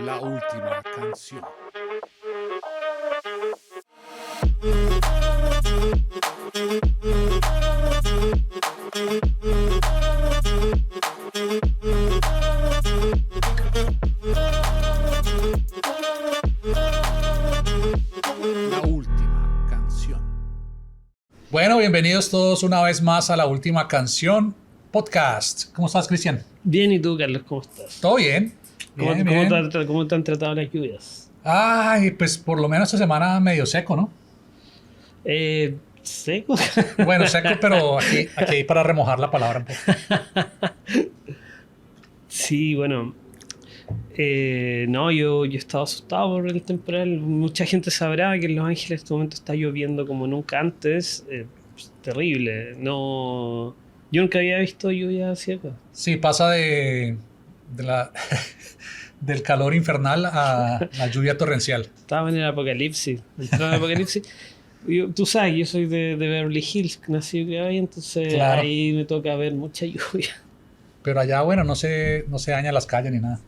La última canción. La última canción. Bueno, bienvenidos todos una vez más a La Última Canción Podcast. ¿Cómo estás, Cristian? Bien, ¿y tú, Carlos? ¿Cómo estás? ¿Todo bien? ¿Cómo te han tratado las lluvias? Ay, pues por lo menos esta semana medio seco, ¿no? ¿Seco? Bueno, seco, pero aquí hay para remojar la palabra un poco. Sí, bueno. No, yo he estado asustado por el temporal. Mucha gente sabrá que en Los Ángeles en este momento está lloviendo como nunca antes. Es terrible. No, yo nunca había visto lluvia así acá. Sí, pasa del calor infernal a la lluvia torrencial. Estaba en el apocalipsis. Entraba en el apocalipsis. Tú sabes, yo soy de Beverly Hills, nací y criado ahí, entonces Claro. ahí me toca ver mucha lluvia. Pero allá, bueno, no se dañan las calles ni nada.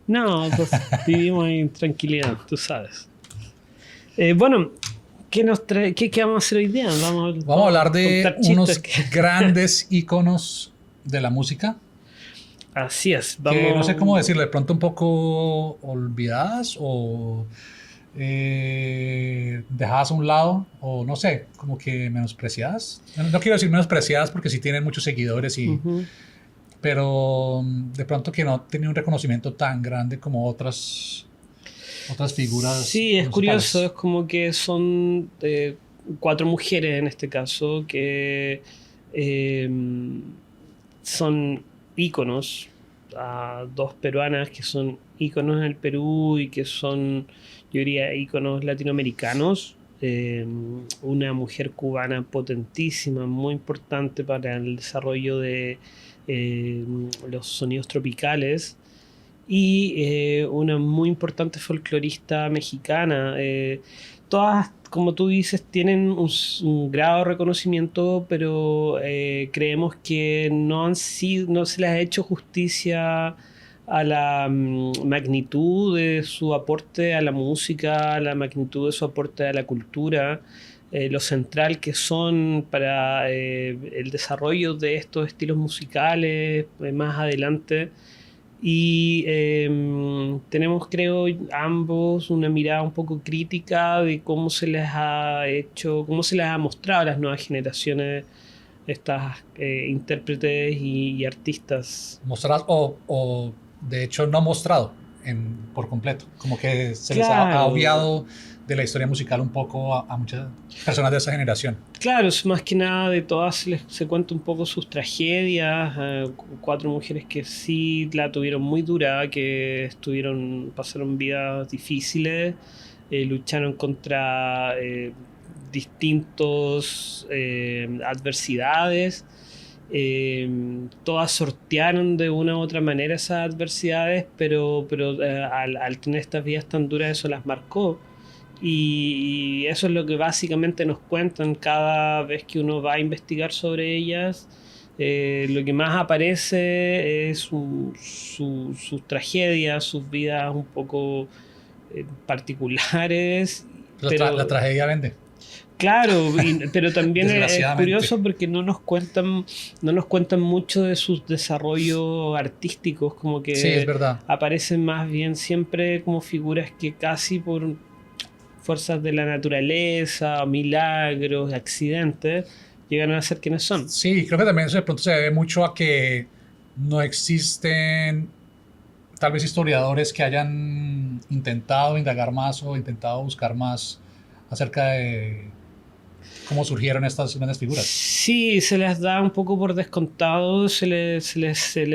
No, pues vivimos ahí en tranquilidad, tú sabes. Bueno, ¿qué vamos a hacer hoy día? Vamos a hablar de contar chistes unos grandes íconos de la música. Así es, Que no sé cómo decirlo, de pronto un poco olvidadas o dejadas a un lado, o no sé, como que menospreciadas. No quiero decir menospreciadas porque sí tienen muchos seguidores, Ujú. pero de pronto que no tienen un reconocimiento tan grande como otras figuras. Sí, es musicales. curioso, es como que son 4 mujeres en este caso que eh, son íconos, 2 peruanas que son íconos en el Perú y que son, yo diría, íconos latinoamericanos. Una mujer cubana potentísima, muy importante para el desarrollo de los sonidos tropicales, y una muy importante folclorista mexicana. Todas, como tú dices, tienen un grado de reconocimiento, pero creemos que no se les ha hecho justicia a la magnitud de su aporte a la música, a la magnitud de su aporte a la cultura, lo central que son para el desarrollo de estos estilos musicales más adelante. Y tenemos, creo, ambos una mirada un poco crítica de cómo se les ha hecho, cómo se les ha mostrado a las nuevas generaciones estas intérpretes y artistas. Mostradas o de hecho no mostrado por completo. Como que se les ha Claro. obviado de la historia musical un poco a muchas personas de esa generación. Claro, es más que nada de todas se cuenta un poco sus tragedias. 4 mujeres que sí la tuvieron muy dura, que pasaron vidas difíciles, lucharon contra distintos adversidades. Todas sortearon de una u otra manera esas adversidades, pero al tener estas vidas tan duras, eso las marcó. Y eso es lo que básicamente nos cuentan cada vez que uno va a investigar sobre ellas. Lo que más aparece es sus tragedias, sus vidas un poco particulares. La tragedia vende. Claro, pero también es Desgraciadamente. curioso porque no nos cuentan mucho de sus desarrollos artísticos, como que Sí, es verdad. aparecen más bien siempre como figuras que casi por fuerzas de la naturaleza, milagros, accidentes, llegan a ser quienes son. Sí, creo que también eso de pronto se debe mucho a que no existen tal vez historiadores que hayan intentado indagar más o intentado buscar más acerca de cómo surgieron estas grandes figuras. Sí, se les da un poco por descontado, se les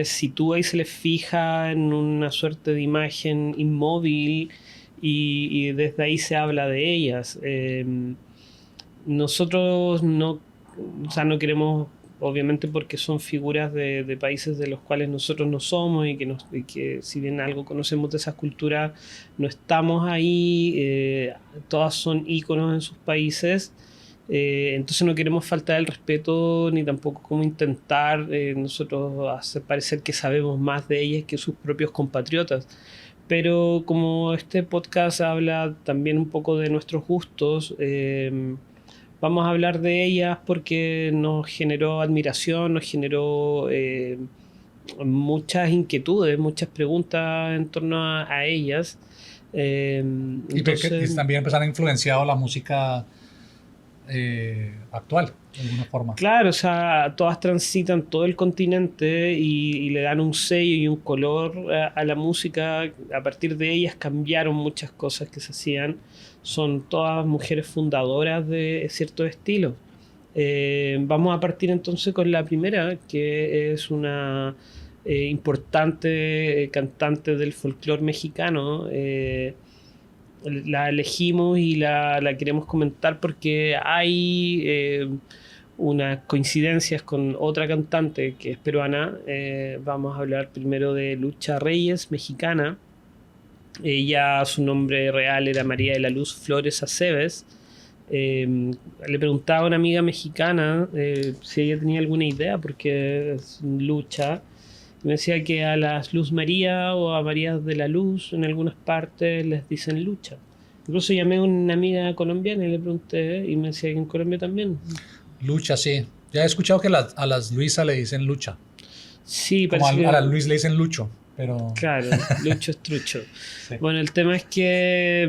sitúa y se les fija en una suerte de imagen inmóvil y desde ahí se habla de ellas. Nosotros no queremos, obviamente porque son figuras de países de los cuales nosotros no somos y que si bien algo conocemos de esas culturas, no estamos ahí. Todas son íconos en sus países. Entonces no queremos faltar el respeto ni tampoco como intentar nosotros hacer parecer que sabemos más de ellas que sus propios compatriotas. Pero como este podcast habla también un poco de nuestros gustos, vamos a hablar de ellas porque nos generó admiración, nos generó muchas inquietudes, muchas preguntas en torno a ellas. Y que también pues, han influenciado la música actual, de alguna forma. Claro, o sea, todas transitan todo el continente y le dan un sello y un color a la música. A partir de ellas cambiaron muchas cosas que se hacían. Son todas mujeres fundadoras de ciertos estilos. Vamos a partir entonces con la primera, que es una importante cantante del folclore mexicano. La elegimos y la queremos comentar porque hay unas coincidencias con otra cantante que es peruana. Vamos a hablar primero de Lucha Reyes, mexicana. Ella, su nombre real era María de la Luz Flores Aceves. Le preguntaba a una amiga mexicana si ella tenía alguna idea porque es Lucha. Me decía que a las Luz María o a María de la Luz en algunas partes les dicen Lucha. Incluso llamé a una amiga colombiana y le pregunté y me decía que en Colombia también. Lucha, sí. Ya he escuchado que a las Luisa le dicen Lucha. Sí, Como parece que... a las Luis le dicen Lucho, pero... Claro, Lucho es trucho. Sí. Bueno, el tema es que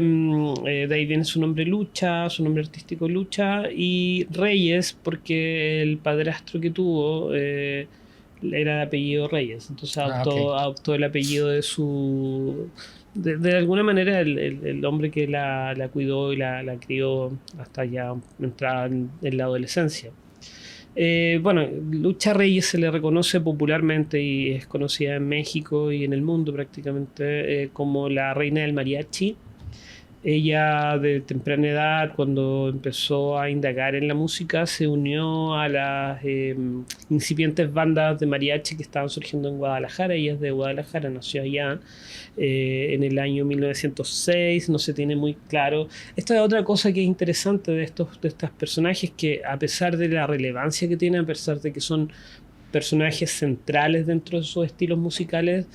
de ahí viene su nombre Lucha, su nombre artístico Lucha, y Reyes porque el padrastro que tuvo... era de apellido Reyes, entonces adoptó el apellido de su... De alguna manera el hombre que la cuidó y la crió hasta ya entrada en la adolescencia. Bueno, Lucha Reyes se le reconoce popularmente y es conocida en México y en el mundo prácticamente como la reina del mariachi. Ella de temprana edad, cuando empezó a indagar en la música, se unió a las incipientes bandas de mariachi que estaban surgiendo en Guadalajara. Ella es de Guadalajara, nació allá en el año 1906, no se tiene muy claro. Esta es otra cosa que es interesante de estos personajes, que a pesar de la relevancia que tienen, a pesar de que son personajes centrales dentro de sus estilos musicales,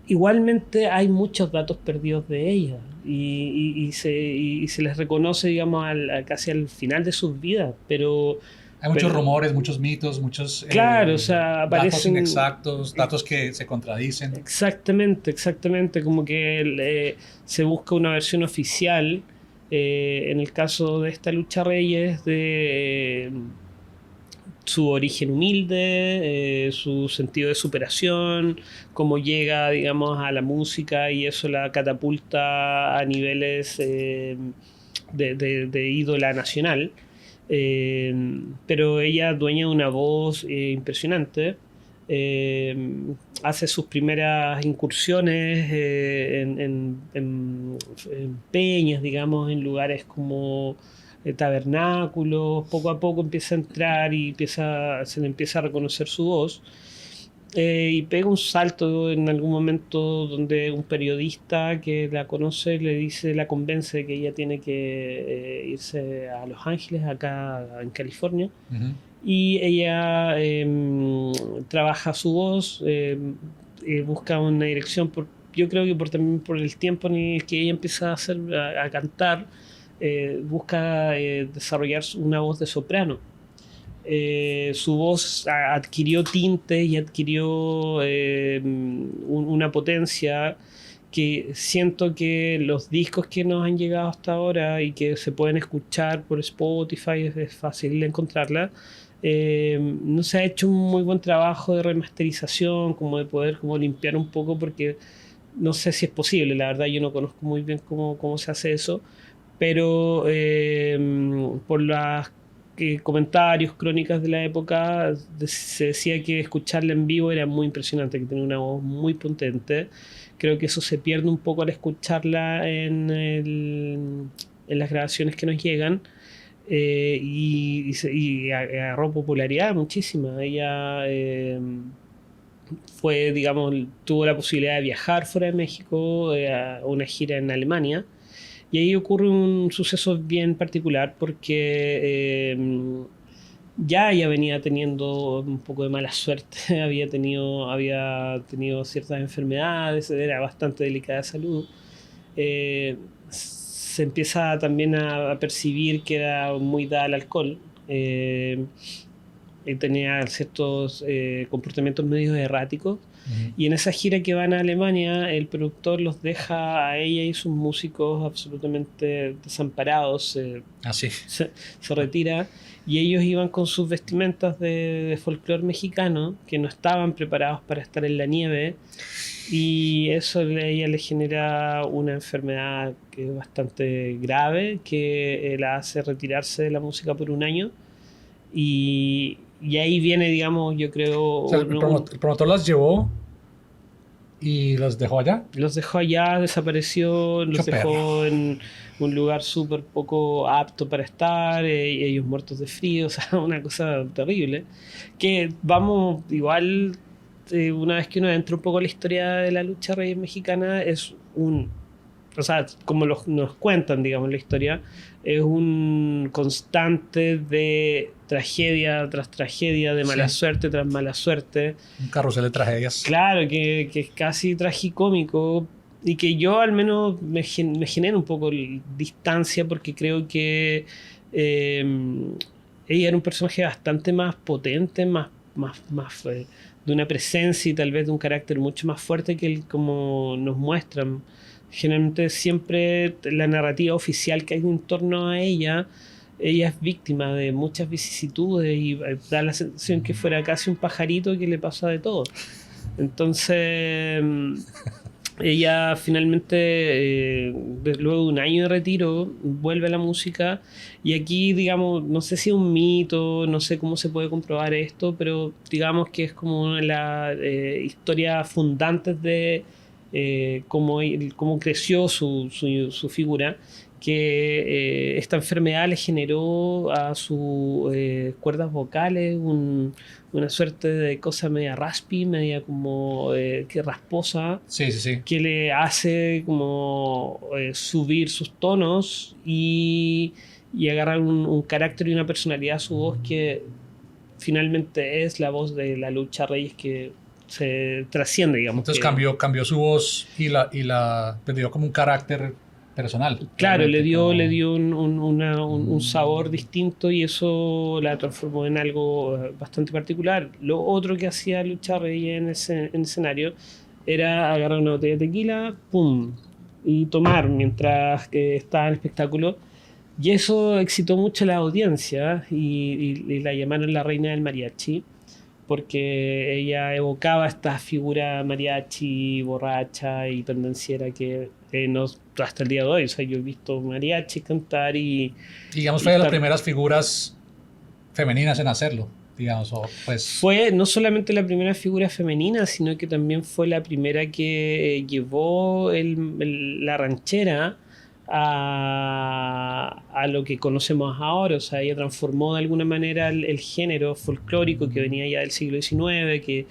igualmente hay muchos datos perdidos de ella y se les reconoce, digamos, casi al final de sus vidas, pero... Hay muchos rumores, muchos mitos, muchos claro, o sea, datos inexactos, datos que se contradicen. Exactamente, como que se busca una versión oficial. En el caso de esta Lucha Reyes, de... su origen humilde, su sentido de superación, cómo llega, digamos, a la música y eso la catapulta a niveles de ídola nacional. Pero ella dueña de una voz impresionante. Hace sus primeras incursiones en peñas, digamos, en lugares como tabernáculos. Poco a poco empieza a entrar y se le empieza a reconocer su voz. Y pega un salto en algún momento donde un periodista que la conoce la convence de que ella tiene que irse a Los Ángeles, acá en California. Uh-huh. Y ella trabaja su voz, busca una dirección, yo creo que también por el tiempo en el que ella empieza a cantar, busca desarrollar una voz de soprano. Su voz adquirió tintes y adquirió una potencia que siento que los discos que nos han llegado hasta ahora y que se pueden escuchar por Spotify, es fácil de encontrarla. No se ha hecho un muy buen trabajo de remasterización, como de poder como limpiar un poco, porque no sé si es posible, la verdad yo no conozco muy bien cómo se hace eso, pero por las comentarios, crónicas de la época, se decía que escucharla en vivo era muy impresionante, que tenía una voz muy potente. Creo que eso se pierde un poco al escucharla en las grabaciones que nos llegan. Y agarró popularidad muchísima. Ella tuvo la posibilidad de viajar fuera de México a una gira en Alemania. Y ahí ocurre un suceso bien particular porque ya venía teniendo un poco de mala suerte, había tenido ciertas enfermedades, era bastante delicada de salud. Se empieza también a percibir que era muy dada al alcohol. Él tenía ciertos comportamientos medios erráticos. Ujú. Y en esa gira que van a Alemania, el productor los deja a ella y sus músicos absolutamente desamparados. Así. Se retira y ellos iban con sus vestimentas de folclore mexicano que no estaban preparados para estar en la nieve, y eso a ella le genera una enfermedad que es bastante grave, que la hace retirarse de la música por un año. Y ahí viene, digamos, yo creo, O sea, el promotor las llevó y los dejó allá. los dejó allá, desapareció, Qué los perro. dejó en un lugar súper poco apto para estar, ellos muertos de frío, o sea, una cosa terrible. Que vamos, igual, una vez que uno entra un poco en la historia de la lucha reyes mexicana, o sea, como nos cuentan, digamos, la historia, es un constante de tragedia tras tragedia, de mala Sí. suerte tras mala suerte. Un carrusel de tragedias. Claro, que es casi tragicómico, y que yo al menos me genera un poco distancia, porque creo que eh, ella era un personaje bastante más potente, más de una presencia y tal vez de un carácter mucho más fuerte que el como nos muestran. Generalmente siempre la narrativa oficial que hay en torno a ella es víctima de muchas vicisitudes y da la sensación que fuera casi un pajarito que le pasa de todo. Entonces, ella finalmente, luego de un año de retiro, vuelve a la música, y aquí, digamos, no sé si es un mito, no sé cómo se puede comprobar esto, pero digamos que es como una de las historias fundantes de cómo creció su figura, que esta enfermedad le generó a sus cuerdas vocales una suerte de cosa media raspy, media como que rasposa, Sí, sí, sí. que le hace como subir sus tonos y agarrar un carácter y una personalidad a su voz que finalmente es la voz de la lucha Reyes, que se trasciende, digamos. Entonces Que, cambió su voz pues, le dio como un carácter personal. claro, Realmente, le como... dio un sabor distinto, y eso la transformó en algo bastante particular. Lo otro que hacía Lucha Reyes en escenario era agarrar una botella de tequila, pum, y tomar mientras que estaba en el espectáculo. Y eso excitó mucho a la audiencia, y la llamaron la reina del mariachi, porque ella evocaba esta figura mariachi borracha y pendenciera que no, hasta el día de hoy. O sea, yo he visto mariachi cantar Digamos, y fue de las estar. primeras figuras femeninas en hacerlo, digamos, o pues... Fue no solamente la primera figura femenina, sino que también fue la primera que llevó la ranchera a lo que conocemos ahora. O sea, ella transformó de alguna manera el género folclórico que venía ya del siglo XIX, que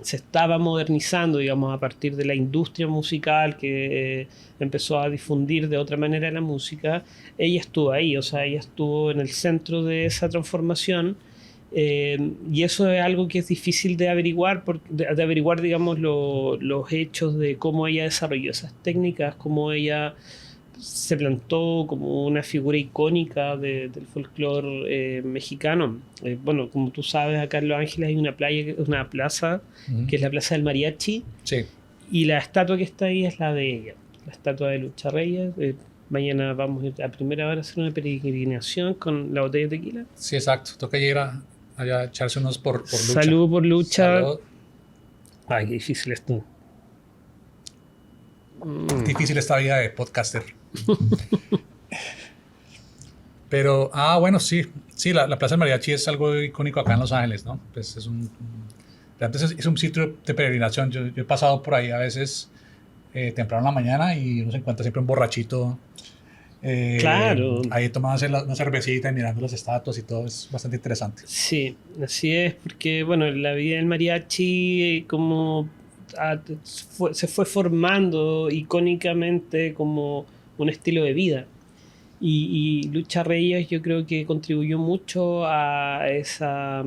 se estaba modernizando, digamos, a partir de la industria musical que empezó a difundir de otra manera la música. Ella estuvo ahí, o sea, ella estuvo en el centro de esa transformación. Y eso es algo que es difícil de averiguar, de averiguar, digamos, los hechos de cómo ella desarrolló esas técnicas, cómo ella se plantó como una figura icónica del folclore mexicano. Bueno, como tú sabes, acá en Los Ángeles hay una plaza que es la Plaza del Mariachi, Sí, y la estatua que está ahí es la de ella, la estatua de Lucha Reyes. Mañana vamos a ir a primera hora a hacer una peregrinación con la botella de tequila. sí, exacto. Toca ir allá a echarse unos por lucha. Salud por Lucha. Salud. Ay, qué difícil esto. Difícil esta vida de podcaster. Pero, bueno, sí. Sí, la Plaza del Mariachi es algo icónico acá en Los Ángeles, ¿no? Pues antes es un sitio de peregrinación. Yo he pasado por ahí a veces temprano en la mañana y uno se encuentra siempre un borrachito. Claro. Ahí tomándose una cervecita y mirando las estatuas y todo. Es bastante interesante. Sí, así es, porque bueno, la vida del mariachi como se fue formando icónicamente como un estilo de vida. Y Lucha Reyes yo creo que contribuyó mucho a esa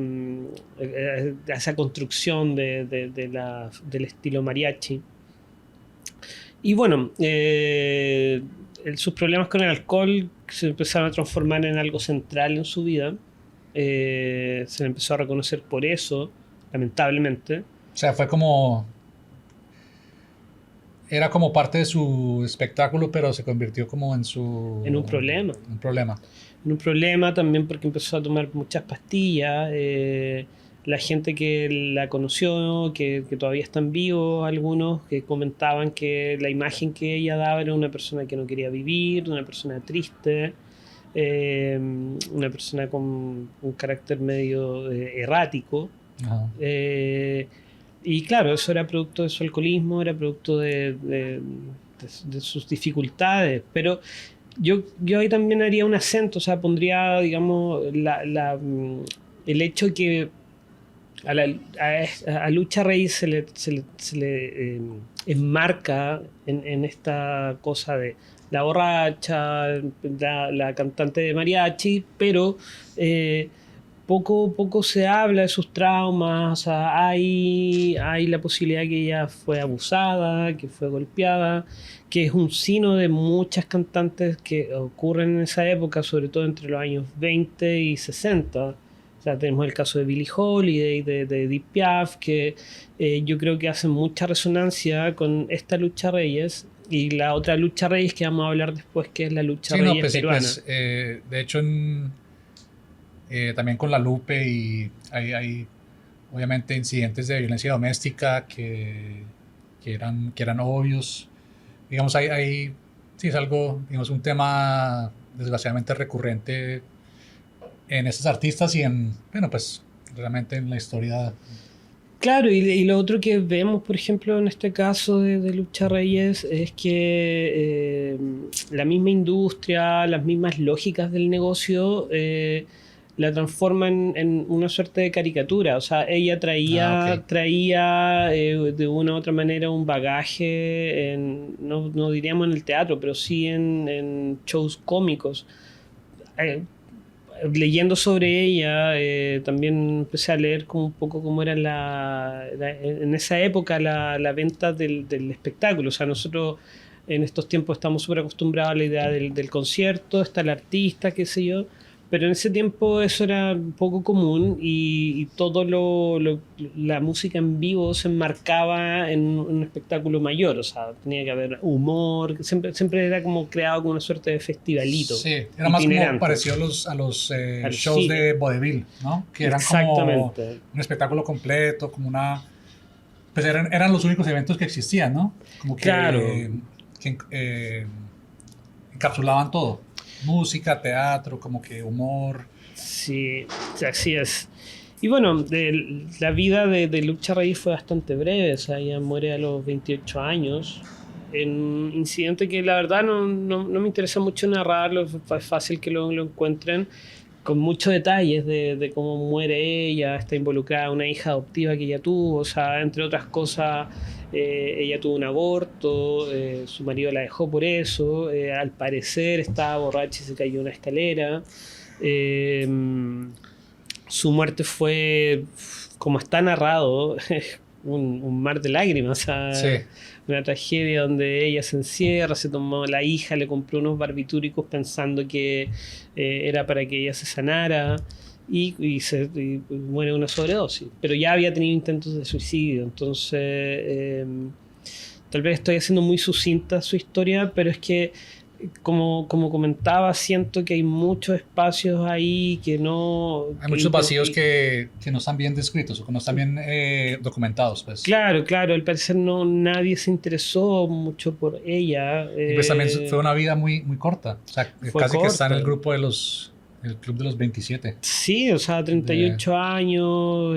construcción del estilo mariachi. Y bueno, sus problemas con el alcohol se empezaron a transformar en algo central en su vida. Se le empezó a reconocer por eso, lamentablemente. O sea, fue como... Era como parte de su espectáculo, pero se convirtió como en su... En un problema. Un problema. En un problema también porque empezó a tomar muchas pastillas. La gente que la conoció, que todavía están vivos, algunos que comentaban que la imagen que ella daba era una persona que no quería vivir, una persona triste, una persona con un carácter medio errático. Ajá. Y claro, eso era producto de su alcoholismo, era producto de sus dificultades, pero yo ahí también haría un acento, o sea, pondría, digamos, el hecho que a Lucha Reyes se le enmarca en esta cosa de la borracha, la cantante de mariachi, pero poco se habla de sus traumas. O sea, hay la posibilidad que ella fue abusada, que fue golpeada, que es un sino de muchas cantantes que ocurren en esa época, sobre todo entre los años 20 y 60. O sea, tenemos el caso de Billie Holiday, de Edith Piaf, que yo creo que hacen mucha resonancia con esta Lucha Reyes y la otra Lucha Reyes que vamos a hablar después, que es la Lucha Reyes peruana. Pues, de hecho, también con la Lupe y hay obviamente incidentes de violencia doméstica que eran obvios. Digamos, sí es algo, digamos, un tema desgraciadamente recurrente en estos artistas y bueno, pues realmente en la historia. Claro, y lo otro que vemos, por ejemplo, en este caso de Lucha Reyes, es que la misma industria, las mismas lógicas del negocio la transforman en una suerte de caricatura. O sea, ella traía de una u otra manera un bagaje, no diríamos en el teatro, pero sí en shows cómicos. Leyendo sobre ella, también empecé a leer como un poco cómo era en esa época la venta del espectáculo. O sea, nosotros en estos tiempos estamos súper acostumbrados a la idea del concierto, está el artista, qué sé yo, pero en ese tiempo eso era poco común y todo la música en vivo se enmarcaba en un espectáculo mayor. O sea, tenía que haber humor, siempre era como creado como una suerte de festivalito. Sí, era más como parecido a los shows de vodevil, ¿no? Que eran como un espectáculo completo, como una... Pues eran los únicos eventos que existían, ¿no? Como que, claro. Que encapsulaban todo. Música, teatro, como que humor. Sí, así es. Y bueno, la vida de Lucha Reyes fue bastante breve. O sea, ella muere a los 28 años en un incidente que la verdad no me interesa mucho narrarlo. Es fácil que lo encuentren con muchos detalles de cómo muere ella. Está involucrada una hija adoptiva que ella tuvo. O sea, entre otras cosas, ella tuvo un aborto, su marido la dejó por eso, al parecer estaba borracha y se cayó en una escalera. Su muerte fue, como está narrado, un mar de lágrimas. O sea, sí. Una tragedia donde ella se encierra, se tomó la hija, le compró unos barbitúricos pensando que era para que ella se sanara. Y muere de una sobredosis, pero ya había tenido intentos de suicidio. Entonces tal vez estoy haciendo muy sucinta su historia, pero es que como comentaba, siento que hay muchos espacios ahí que no... Hay muchos vacíos que no están bien descritos o que no están bien documentados, pues. Claro, al parecer nadie se interesó mucho por ella. Y pues también fue una vida muy, muy corta. O sea, casi corta. Que está en el grupo el club de los 27. Sí, o sea, 38 años.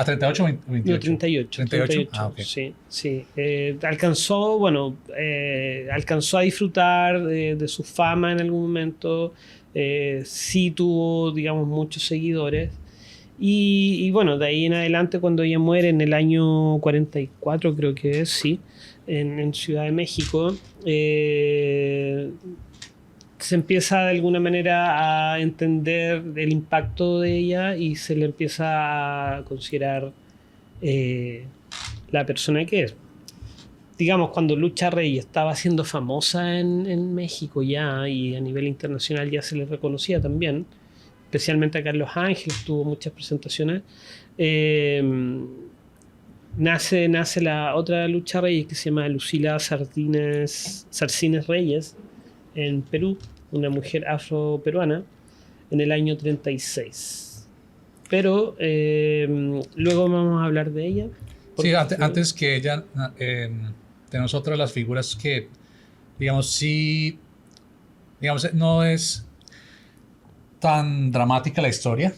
38 o 28. No, 38. 38. Ah, okay. Sí. Alcanzó a disfrutar de su fama en algún momento. Sí tuvo, digamos, muchos seguidores. Y bueno, de ahí en adelante, cuando ella muere en el año 44, creo que es, sí, en Ciudad de México, se empieza de alguna manera a entender el impacto de ella y se le empieza a considerar la persona que es. Digamos, cuando Lucha Reyes estaba siendo famosa en México ya y a nivel internacional ya se le reconocía también, especialmente acá en Los Ángeles, tuvo muchas presentaciones. Nace la otra Lucha Reyes que se llama Lucila Sarcines Reyes en Perú, una mujer afroperuana, en el año 36. Pero luego vamos a hablar de ella. Sí, antes que ella, de nosotros las figuras que, digamos, sí, digamos, no es tan dramática la historia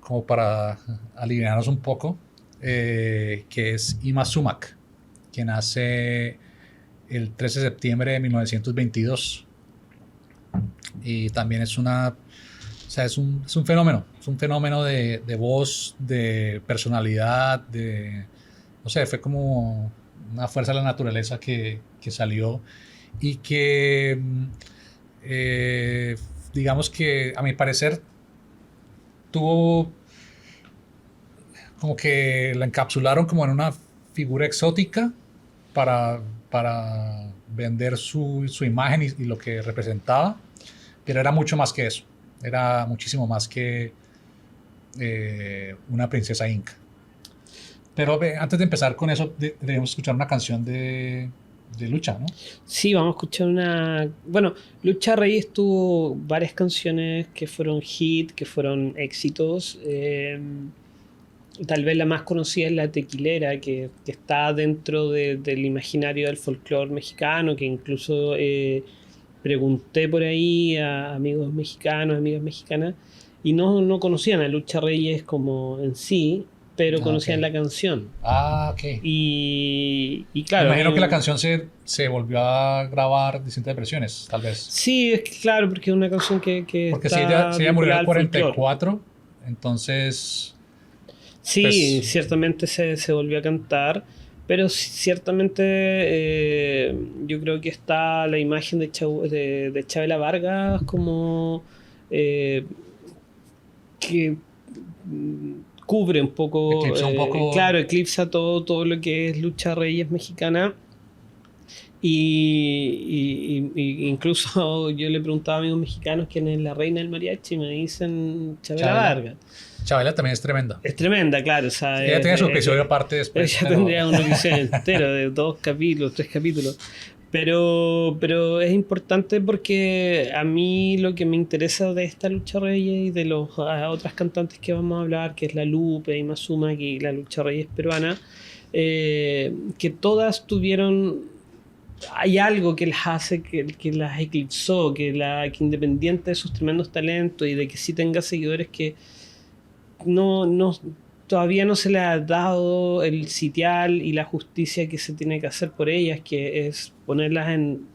como para aliviarnos un poco, que es Ima Sumac, que nace el 13 de septiembre de 1922 y también es una, o sea, es un fenómeno de voz, de personalidad, no sé, fue como una fuerza de la naturaleza que salió y que, digamos que a mi parecer tuvo como que la encapsularon como en una figura exótica para vender su imagen y lo que representaba, pero era mucho más que eso, era muchísimo más que una princesa inca. Pero antes de empezar con eso, debemos escuchar una canción de Lucha, ¿no? Sí, vamos a escuchar una... Bueno, Lucha Reyes tuvo varias canciones que fueron hit, que fueron éxitos. Tal vez la más conocida es La Tequilera, que está dentro del imaginario del folclore mexicano, que incluso pregunté por ahí a amigos mexicanos, amigas mexicanas, y no conocían a Lucha Reyes como en sí, pero conocían la canción. Ah, ok. Y claro... Me imagino que la canción se volvió a grabar distintas versiones, tal vez. Sí, es que claro, porque es una canción que porque está si ella murió en el vinculada al 44, entonces... Sí, pues, ciertamente se volvió a cantar, pero ciertamente yo creo que está la imagen de Chabela Vargas como que cubre un poco, eclipsa un poco. claro, eclipsa todo lo que es Lucha Reyes mexicana. Y incluso yo le preguntaba a amigos mexicanos quién es la reina del mariachi y me dicen Chabela Vargas. Chabela también es tremenda. Es tremenda, claro. O sea, ella tiene su episodio aparte después. Ella tendría un episodio entero de 2 capítulos, 3 capítulos. Pero es importante porque a mí lo que me interesa de esta Lucha Reyes y de las otras cantantes que vamos a hablar, que es la Lupe, Ima Sumac y la Lucha Reyes peruana, que todas tuvieron... Hay algo que las hace, que las eclipsó, que independiente de sus tremendos talentos y de que sí tenga seguidores que todavía no se le ha dado el sitial y la justicia que se tiene que hacer por ellas, que es ponerlas en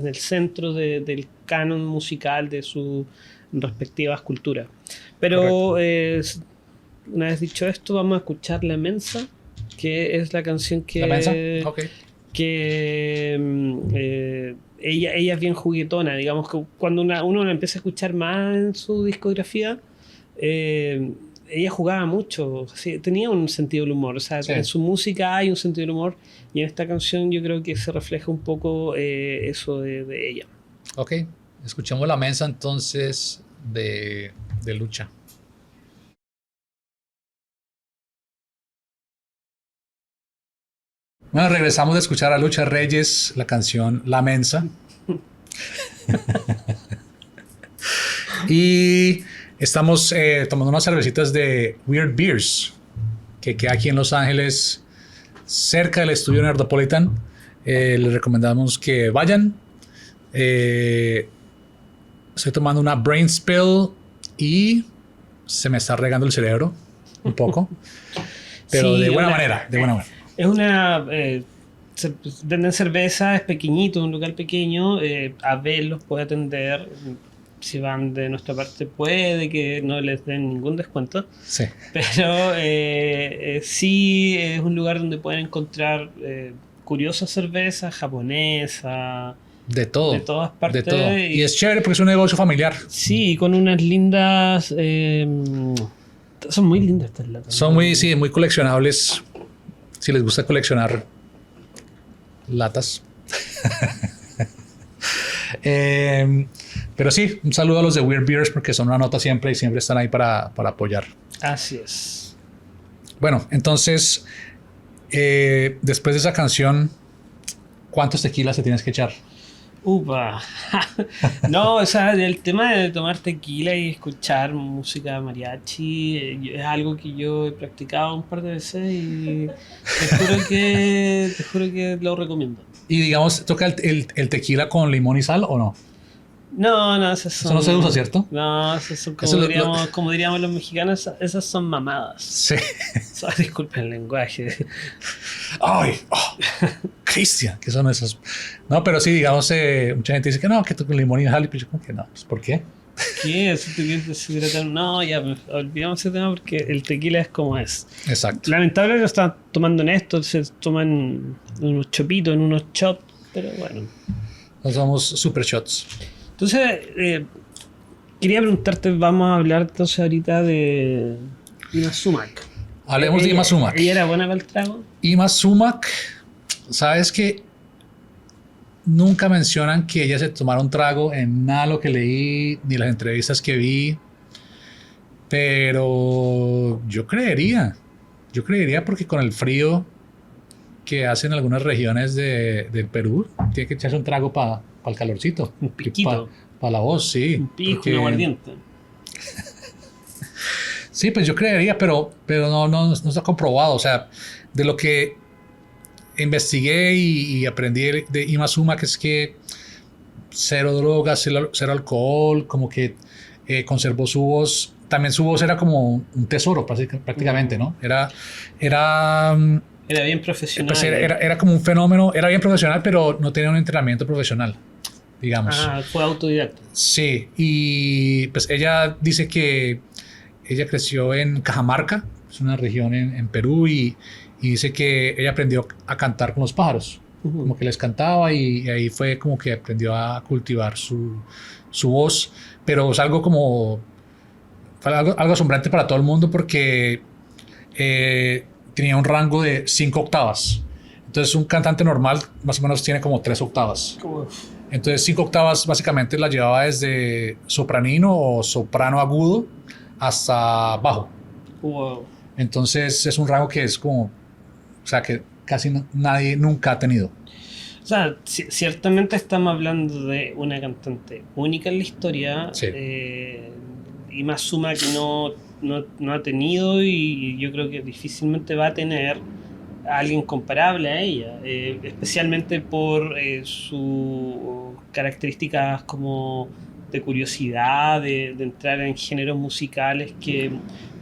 el centro del canon musical de sus respectivas culturas. Pero una vez dicho esto, vamos a escuchar La Mensa, que es la canción que... ¿La Mensa? Okay. Que ella es bien juguetona, digamos que cuando uno la empieza a escuchar más en su discografía, ella jugaba mucho, ¿sí? Tenía un sentido del humor, o sea, sí. En su música hay un sentido del humor y en esta canción yo creo que se refleja un poco eso de ella. Ok, escuchemos La Mensa entonces de Lucha. Bueno, regresamos de escuchar a Lucha Reyes, la canción La Mensa. Y estamos tomando unas cervecitas de Weird Beers, que queda aquí en Los Ángeles, cerca del estudio Nerdopolitan. Les recomendamos que vayan. Estoy tomando una Brain Spill y se me está regando el cerebro un poco, pero sí, de buena manera, de buena manera. Es una... venden cerveza, es pequeñito, un local pequeño. A verlos puede atender. Si van de nuestra parte, puede que no les den ningún descuento. Sí. Pero sí es un lugar donde pueden encontrar curiosas cervezas japonesas, De todo. de todas partes. De todo. Y es chévere porque es un negocio familiar. Sí, con unas lindas... son muy lindas estas latas. Son muy, sí, muy coleccionables. Si les gusta coleccionar latas. Pero sí, un saludo a los de Weird Beers porque son una nota siempre y siempre están ahí para apoyar. Así es. Bueno, entonces, después de esa canción, ¿cuántos tequilas te tienes que echar? Upa. No, o sea, el tema de tomar tequila y escuchar música mariachi es algo que yo he practicado un par de veces y te juro que lo recomiendo. Y digamos, ¿toca el tequila con limón y sal o no? No, esas son... Eso no se usa, ¿cierto? No, esas son Eso como diríamos los mexicanos, esas son mamadas. Sí. Disculpen el lenguaje. Ay, Cristian, ¿qué son esas? No, pero sí, digamos, mucha gente dice que no, que con limón y sal, pero yo como que no, pues ¿por qué? ¿Qué? ¿Eso te quieres deshidratar? No, ya, olvidamos ese tema porque el tequila es como es. Exacto. Lamentablemente lo están tomando en esto, se toman en unos chopitos, en unos shots, pero bueno. Nos somos super shots. Entonces, quería preguntarte, vamos a hablar entonces ahorita de Ima Sumac. Hablemos de Ima Sumac. ¿Ella era buena para el trago? Ima Sumac, sabes que nunca mencionan que ella se tomara un trago en nada lo que leí, ni las entrevistas que vi, pero yo creería porque con el frío que hacen algunas regiones del Perú, tiene que echarse un trago para el calorcito. Un piquito. Para la voz, sí. Un pico, porque... un aguardiente. Sí, pues yo creería, pero no está comprobado. O sea, de lo que investigué y aprendí de Ima Sumac es que cero drogas, cero alcohol, como que conservó su voz. También su voz era como un tesoro prácticamente, ¿no? Era bien profesional. Pues era como un fenómeno, era bien profesional, pero no tenía un entrenamiento profesional, digamos. Fue autodidacta. Sí, y pues ella dice que ella creció en Cajamarca, es una región en Perú, y dice que ella aprendió a cantar con los pájaros, como que les cantaba y ahí fue como que aprendió a cultivar su voz, pero es algo como, fue algo asombrante para todo el mundo porque tenía un rango de 5 octavas. Entonces un cantante normal más o menos tiene como 3 octavas. Entonces 5 octavas básicamente la llevaba desde sopranino o soprano agudo hasta bajo. Wow. Entonces es un rango que es como, o sea, que casi nadie nunca ha tenido. O sea, ciertamente estamos hablando de una cantante única en la historia. Sí. Ima Sumac no ha tenido y yo creo que difícilmente va a tener a alguien comparable a ella, especialmente por sus características como de curiosidad, de entrar en géneros musicales que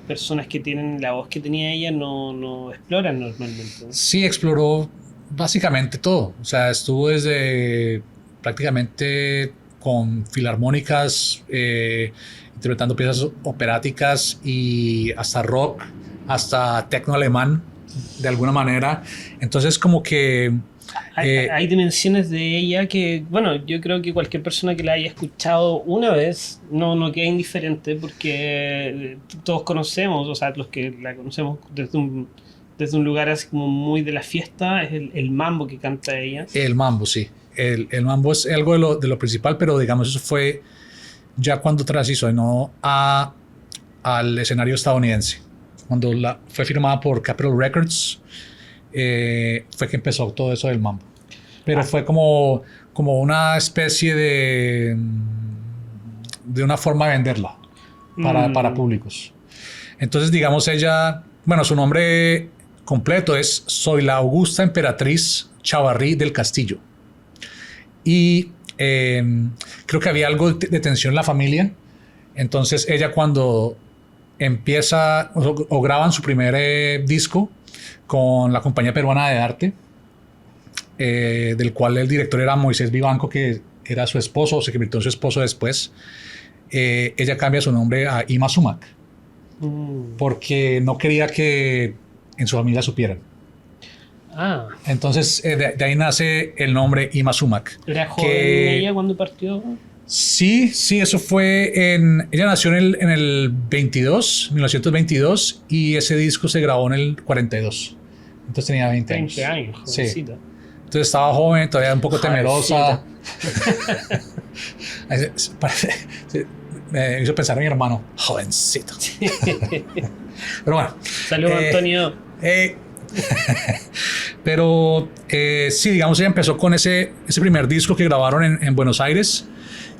personas que tienen la voz que tenía ella no exploran normalmente. Sí, exploró básicamente todo. O sea, estuvo desde prácticamente con filarmónicas, interpretando piezas operáticas y hasta rock, hasta techno alemán, de alguna manera. Entonces, como que... Hay dimensiones de ella que, bueno, yo creo que cualquier persona que la haya escuchado una vez no queda indiferente porque todos conocemos, o sea, los que la conocemos desde un lugar así como muy de la fiesta, es el mambo que canta ella. El mambo, sí. El mambo es algo de lo principal, pero digamos eso fue ya cuando transicionó al escenario estadounidense. Cuando fue firmada por Capitol Records, fue que empezó todo eso del mambo. Pero fue como una especie de una forma de venderla para públicos. Entonces, digamos, ella, bueno, su nombre completo es Zoila Augusta Emperatriz Chavarrí del Castillo. Y creo que había algo de tensión en la familia. Entonces, ella cuando empieza o graban su primer disco con la Compañía Peruana de Arte, del cual el director era Moisés Vivanco, que era su esposo, o se convirtió en su esposo después. Ella cambia su nombre a Ima Sumac porque no quería que en su familia supieran. Ah, Entonces, de ahí nace el nombre Ima Sumac. ¿era joven Que ella cuando partió? sí, sí, eso fue ella nació en el 1922, y ese disco se grabó en el 42. Entonces tenía 20 años. 20 años, Sí. jovencita. Entonces estaba joven, todavía un poco temerosa. Sí, me hizo pensar en mi hermano, jovencito. Pero bueno. Saludos, Antonio. eh, pero sí, digamos, ella empezó con ese primer disco que grabaron en Buenos Aires.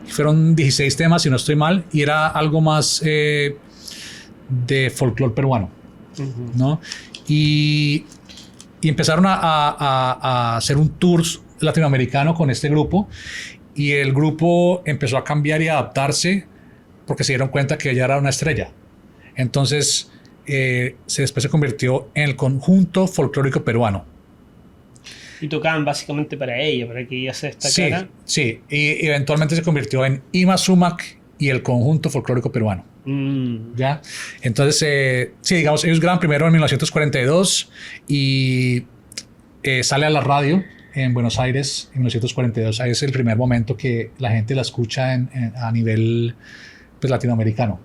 Fueron 16 temas, si no estoy mal, y era algo más de folclore peruano, ¿no? Y empezaron a hacer un tour latinoamericano con este grupo, y el grupo empezó a cambiar y adaptarse porque se dieron cuenta que ella era una estrella. Entonces, después se convirtió en el Conjunto Folclórico Peruano. Y tocaban básicamente para ella, para que ella se destacara. Sí, y eventualmente se convirtió en Ima Sumac y el Conjunto Folclórico Peruano. ¿Ya? Entonces, sí, digamos, ellos graban primero en 1942 y sale a la radio en Buenos Aires en 1942. Ahí es el primer momento que la gente la escucha a nivel, pues, latinoamericano.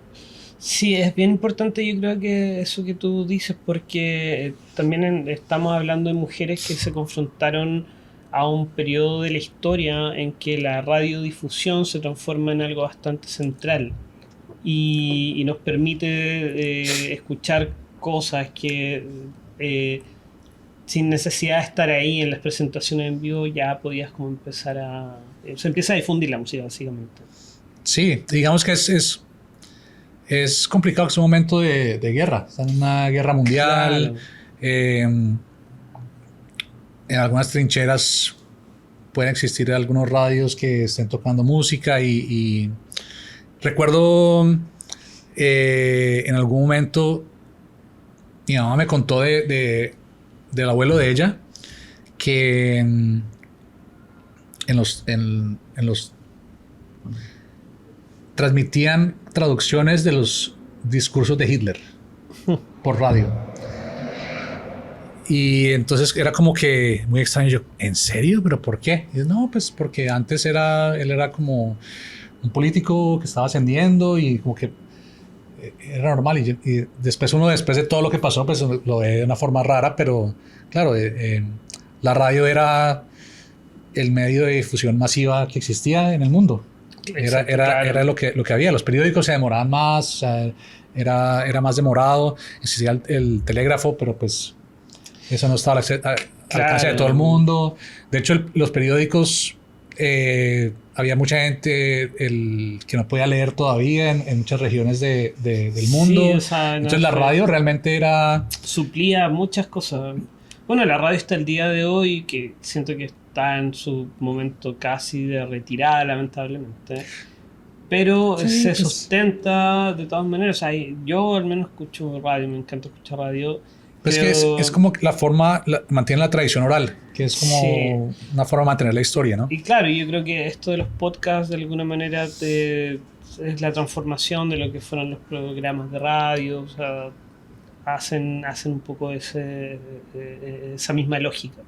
Sí, es bien importante, yo creo, que eso que tú dices, porque también estamos hablando de mujeres que se confrontaron a un periodo de la historia en que la radiodifusión se transforma en algo bastante central y nos permite escuchar cosas que sin necesidad de estar ahí en las presentaciones en vivo ya podías como empezar a... se empieza a difundir la música, básicamente. Sí, digamos que es complicado, es un momento de guerra. Está en una guerra mundial. Claro. En algunas trincheras pueden existir algunos radios que estén tocando música. Y recuerdo en algún momento mi mamá me contó del abuelo de ella que en los transmitían traducciones de los discursos de Hitler por radio. Y entonces era como que muy extraño. Yo, ¿en serio? ¿Pero por qué? Y no, pues porque antes él era como un político que estaba ascendiendo y como que era normal. Y después después de todo lo que pasó, pues lo ve de una forma rara, pero claro, la radio era el medio de difusión masiva que existía en el mundo. Exacto, Era lo que había. Los periódicos se demoraban más, o sea, era más demorado. Existía el telégrafo, pero pues eso no estaba al alcance de todo el mundo. De hecho, los periódicos, había mucha gente que no podía leer todavía en muchas regiones del mundo. Sí, o sea, entonces la radio realmente era... suplía muchas cosas. Bueno, la radio está el día de hoy, que siento que está en su momento casi de retirada, lamentablemente. Pero Sí, se pues, sustenta de todas maneras. O sea, yo al menos escucho radio, me encanta escuchar radio. pues pero- que es como la forma, mantiene la tradición oral, que es como Sí. una forma de mantener la historia, ¿no? Y claro, yo creo que esto de los podcasts de alguna manera es la transformación de lo que fueron los programas de radio. O sea, hacen un poco esa misma lógica.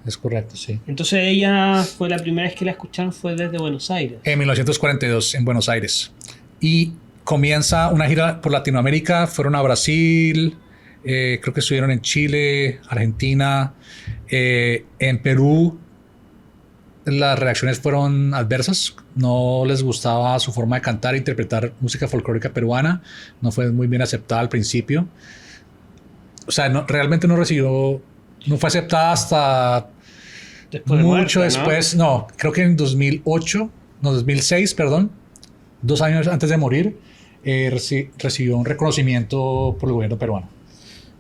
Es correcto, sí. Entonces ella fue la primera vez que la escucharon fue desde Buenos Aires. En 1942, en Buenos Aires. Y comienza una gira por Latinoamérica. Fueron a Brasil, creo que estuvieron en Chile, Argentina, en Perú. Las reacciones fueron adversas. No les gustaba su forma de cantar e interpretar música folclórica peruana. No fue muy bien aceptada al principio. O sea, realmente no fue aceptada hasta Después de mucho muerta, ¿no? después. No, creo que en 2006, perdón, 2 años antes de morir, recibió un reconocimiento por el gobierno peruano.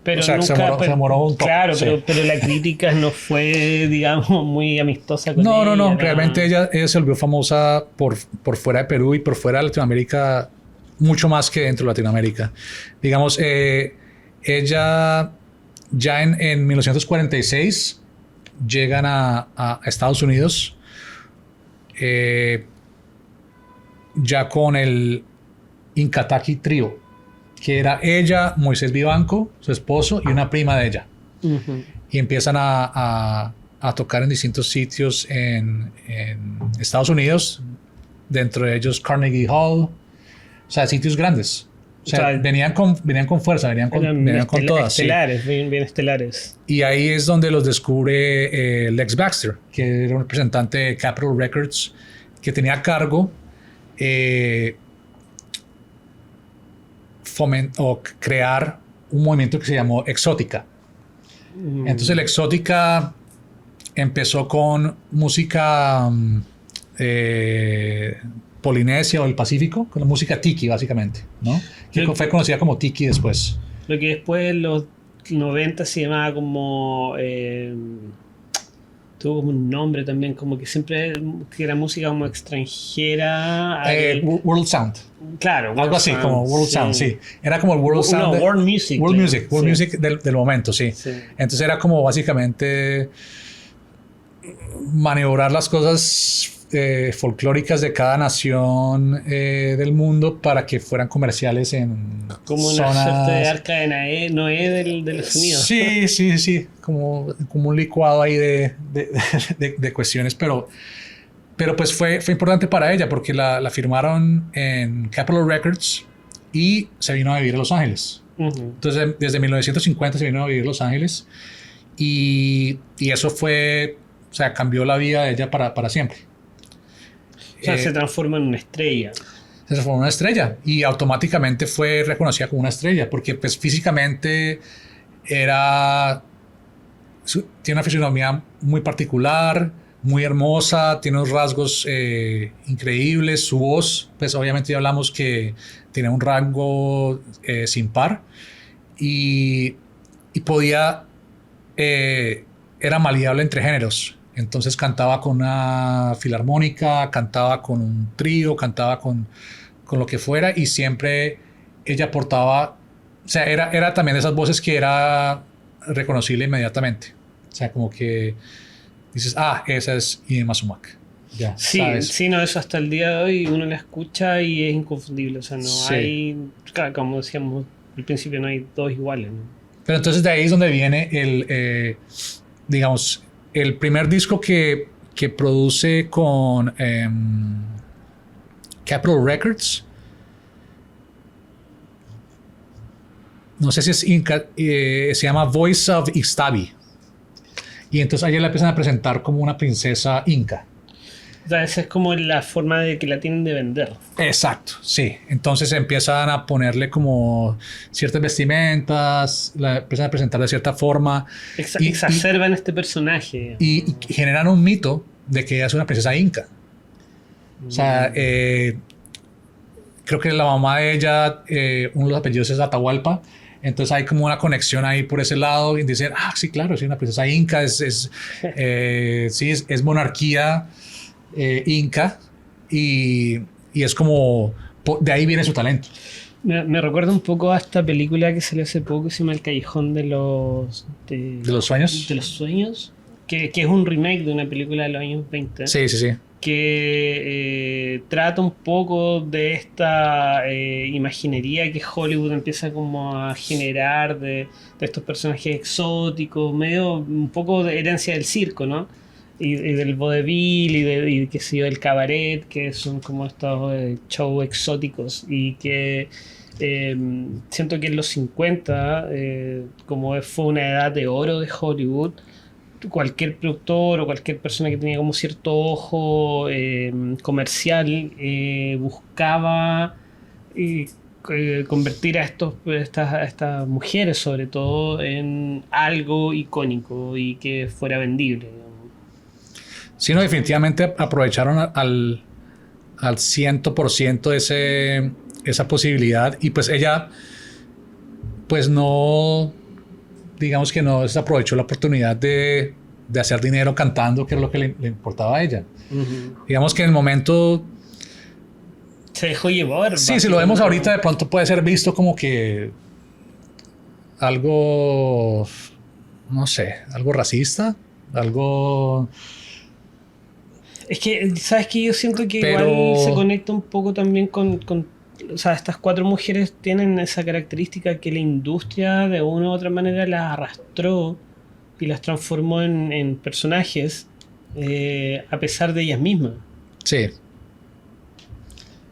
Pero O sea, nunca, se demoró un poco. Claro, Sí. pero la crítica no fue, digamos, muy amistosa con No, ella. realmente ella se volvió famosa por fuera de Perú y por fuera de Latinoamérica, mucho más que dentro de Latinoamérica. Digamos, ella ya en 1946 llegan a Estados Unidos, ya con el Incataqui Trio, que era ella, Moisés Vivanco, su esposo, y una prima de ella. Ujú. y empiezan a tocar en distintos sitios en Estados Unidos, dentro de ellos Carnegie Hall, o sea, sitios grandes. O O sea, sea, venían con fuerza, eran venían con todas, sí. estelares, bien, bien estelares. Y ahí es donde los descubre Lex Baxter, que era un representante de Capitol Records, que tenía a cargo crear un movimiento que se llamó Exótica. Entonces el Exótica empezó con música polinesia o del Pacífico, con la música tiki básicamente, ¿no? Que fue conocida como tiki después. Lo que después en los 90 se llamaba como... tuvo como un nombre también, como que siempre que era música como extranjera. World Sound. Claro, Algo World así, Sound, como World Sound, sí. Era como el World Sound. No, World Music. World claro, Music, World Music del momento, sí. Entonces era como básicamente maniobrar las cosas folclóricas de cada nación del mundo para que fueran comerciales en como una zonas... suerte de arca de Noé de los sonidos. Sí, como un licuado ahí de cuestiones, pero pues fue importante para ella porque la firmaron en Capitol Records y se vino a vivir a Los Ángeles. Entonces desde 1950 se vino a vivir a Los Ángeles y eso fue, o sea, cambió la vida de ella para siempre. O sea, se transforma en una estrella. Se transformó en una estrella y automáticamente fue reconocida como una estrella porque pues físicamente tiene una fisionomía muy particular, muy hermosa, tiene unos rasgos increíbles, su voz, pues obviamente ya hablamos que tiene un rango sin par y podía, era maleable entre géneros. Entonces cantaba con una filarmónica, cantaba con un trío, cantaba con lo que fuera y siempre ella aportaba, o sea, era también de esas voces que era reconocible inmediatamente. O sea, como que dices, esa es Inema Sumac. Ya, sí, ¿sabes? sí, no, eso hasta el día de hoy uno la escucha y es inconfundible. O sea, no hay, claro, como decíamos al principio, no hay dos iguales, ¿no? Pero entonces de ahí es donde viene digamos, el primer disco que produce con Capitol Records. No sé si es Inca, se llama Voice of Ixtabi. Y entonces a ella la empiezan a presentar como una princesa inca. O sea, esa es como la forma de que la tienen de vender. Exacto, sí. Entonces empiezan a ponerle como ciertas vestimentas, la empiezan a presentar de cierta forma. Exacerban este personaje. Y generan un mito de que ella es una princesa inca. O sea, creo que la mamá de ella, uno de los apellidos es Atahualpa. Entonces hay como una conexión ahí por ese lado y dicen, sí, claro, es una princesa inca, es monarquía inca y es como, de ahí viene su talento. Me recuerda un poco a esta película que salió hace poco que se llama El Callejón de los Sueños. De los Sueños, que es un remake de una película de los años 20. Sí. Que trata un poco de esta imaginería que Hollywood empieza como a generar de estos personajes exóticos, medio un poco de herencia del circo, ¿no? Y del vodevil y qué sé yo, del cabaret, que son como estos shows exóticos y que siento que en los 50, como fue una edad de oro de Hollywood, cualquier productor o cualquier persona que tenía como cierto ojo comercial buscaba convertir a estas mujeres sobre todo en algo icónico y que fuera vendible, digamos. Sí, no, definitivamente aprovecharon al 100% esa posibilidad y pues ella pues no, digamos que no desaprovechó la oportunidad de hacer dinero cantando, que era lo que le importaba a ella. Uh-huh. Digamos que en el momento se dejó llevar. Sí, si lo vemos ahorita de pronto puede ser visto como que algo, no sé, algo racista, algo... Es que, ¿sabes qué? Yo siento que igual se conecta un poco también con o sea, estas cuatro mujeres tienen esa característica que la industria de una u otra manera las arrastró y las transformó en personajes a pesar de ellas mismas. Sí.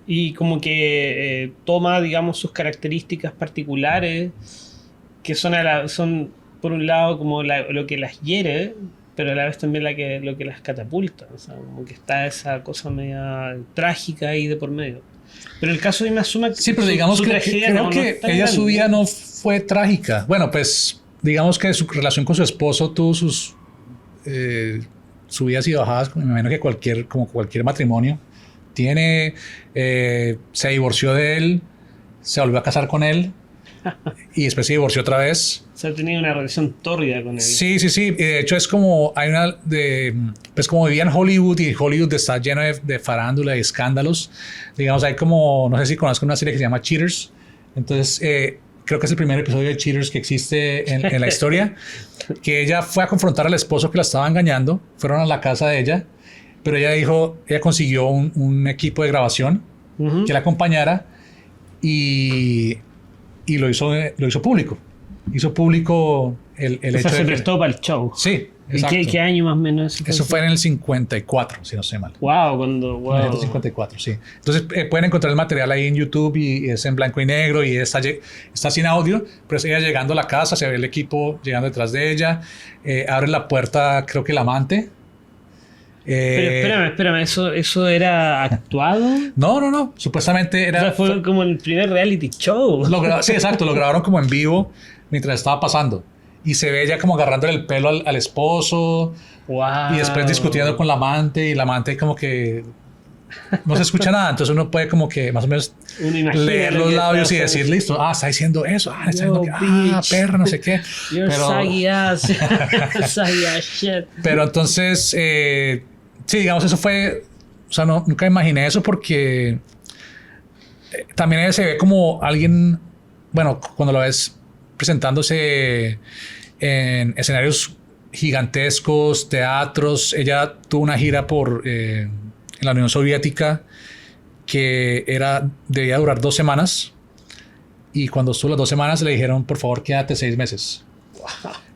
Y como que toma, digamos, sus características particulares, que son por un lado como lo que las hiere, pero a la vez también lo que las catapulta. O sea, como que está esa cosa media trágica ahí de por medio. Pero el caso de Inazuma, Sí, pero digamos que creo que es tan ella, su grande. vida no fue trágica. Bueno, pues digamos que su relación con su esposo tuvo sus subidas y bajadas, me imagino que como cualquier matrimonio. Se divorció de él, se volvió a casar con él y después se divorció otra vez. O sea, tenía una relación tórrida con él. Sí, sí, sí. Y de hecho es como pues como vivía en Hollywood y Hollywood está lleno de farándula y escándalos. Digamos, hay como, no sé si conozco una serie que se llama Cheaters. Entonces, creo que es el primer episodio de Cheaters que existe en la historia. Que ella fue a confrontar al esposo que la estaba engañando. Fueron a la casa de ella. Pero ella consiguió un equipo de grabación Ujú. que la acompañara y lo hizo público. Hizo público el O sea, hecho se de que... prestó para el show. Sí, ¿Y exacto. qué año más o menos? Eso fue en el 54, si no sé mal. Wow, cuando... Wow. 1954, sí. Entonces pueden encontrar el material ahí en YouTube y es en blanco y negro y está sin audio, pero es ella llegando a la casa, se ve el equipo llegando detrás de ella, abre la puerta, creo que el amante. Pero espérame, ¿eso era actuado? No, supuestamente O sea, fue como el primer reality show. Sí, exacto, lo grabaron como en vivo mientras estaba pasando. Y se ve ella como agarrándole el pelo al esposo Wow. y después discutiendo con la amante y la amante como que no se escucha nada. Entonces uno puede como que más o menos Uno imagina leer lo los que labios y está decir, listo, está diciendo eso, está diciendo que, bitch. perra, no sé qué. You're saggy ass. Saggy ass shit. Pero entonces, sí, digamos, eso fue, o sea, nunca imaginé eso porque también ella se ve como alguien, bueno, cuando lo ves presentándose en escenarios gigantescos, teatros. Ella tuvo una gira en la Unión Soviética que debía durar 2 semanas y cuando estuvo las 2 semanas le dijeron por favor quédate 6 meses.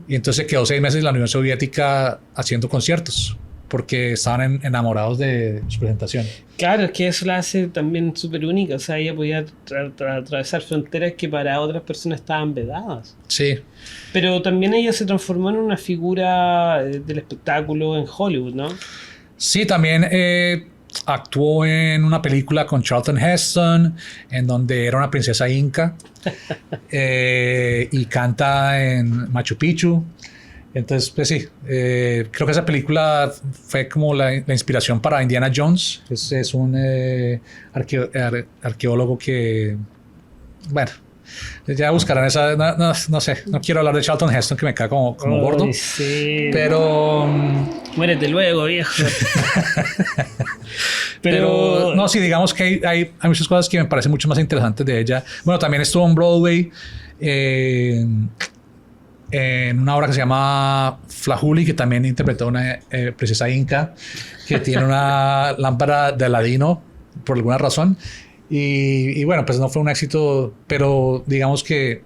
Y entonces se quedó 6 meses en la Unión Soviética haciendo conciertos porque estaban enamorados de su presentación. Claro, es que eso la hace también súper única. O sea, ella podía atravesar fronteras que para otras personas estaban vedadas. Sí. Pero también ella se transformó en una figura del espectáculo en Hollywood, ¿no? Sí, también actuó en una película con Charlton Heston, en donde era una princesa inca, y canta en Machu Picchu. Entonces, pues sí, creo que esa película fue como la inspiración para Indiana Jones. Es un arqueólogo que, bueno, ya buscarán esa, no sé, no quiero hablar de Charlton Heston que me cae como gordo, Sí. pero... Muérete luego, viejo. Pero no, sí, digamos que hay muchas cosas que me parecen mucho más interesantes de ella. Bueno, también estuvo en Broadway en una obra que se llama Flajuli, que también interpretó una princesa inca que tiene una lámpara de Aladino por alguna razón. Y bueno, pues no fue un éxito, pero digamos que...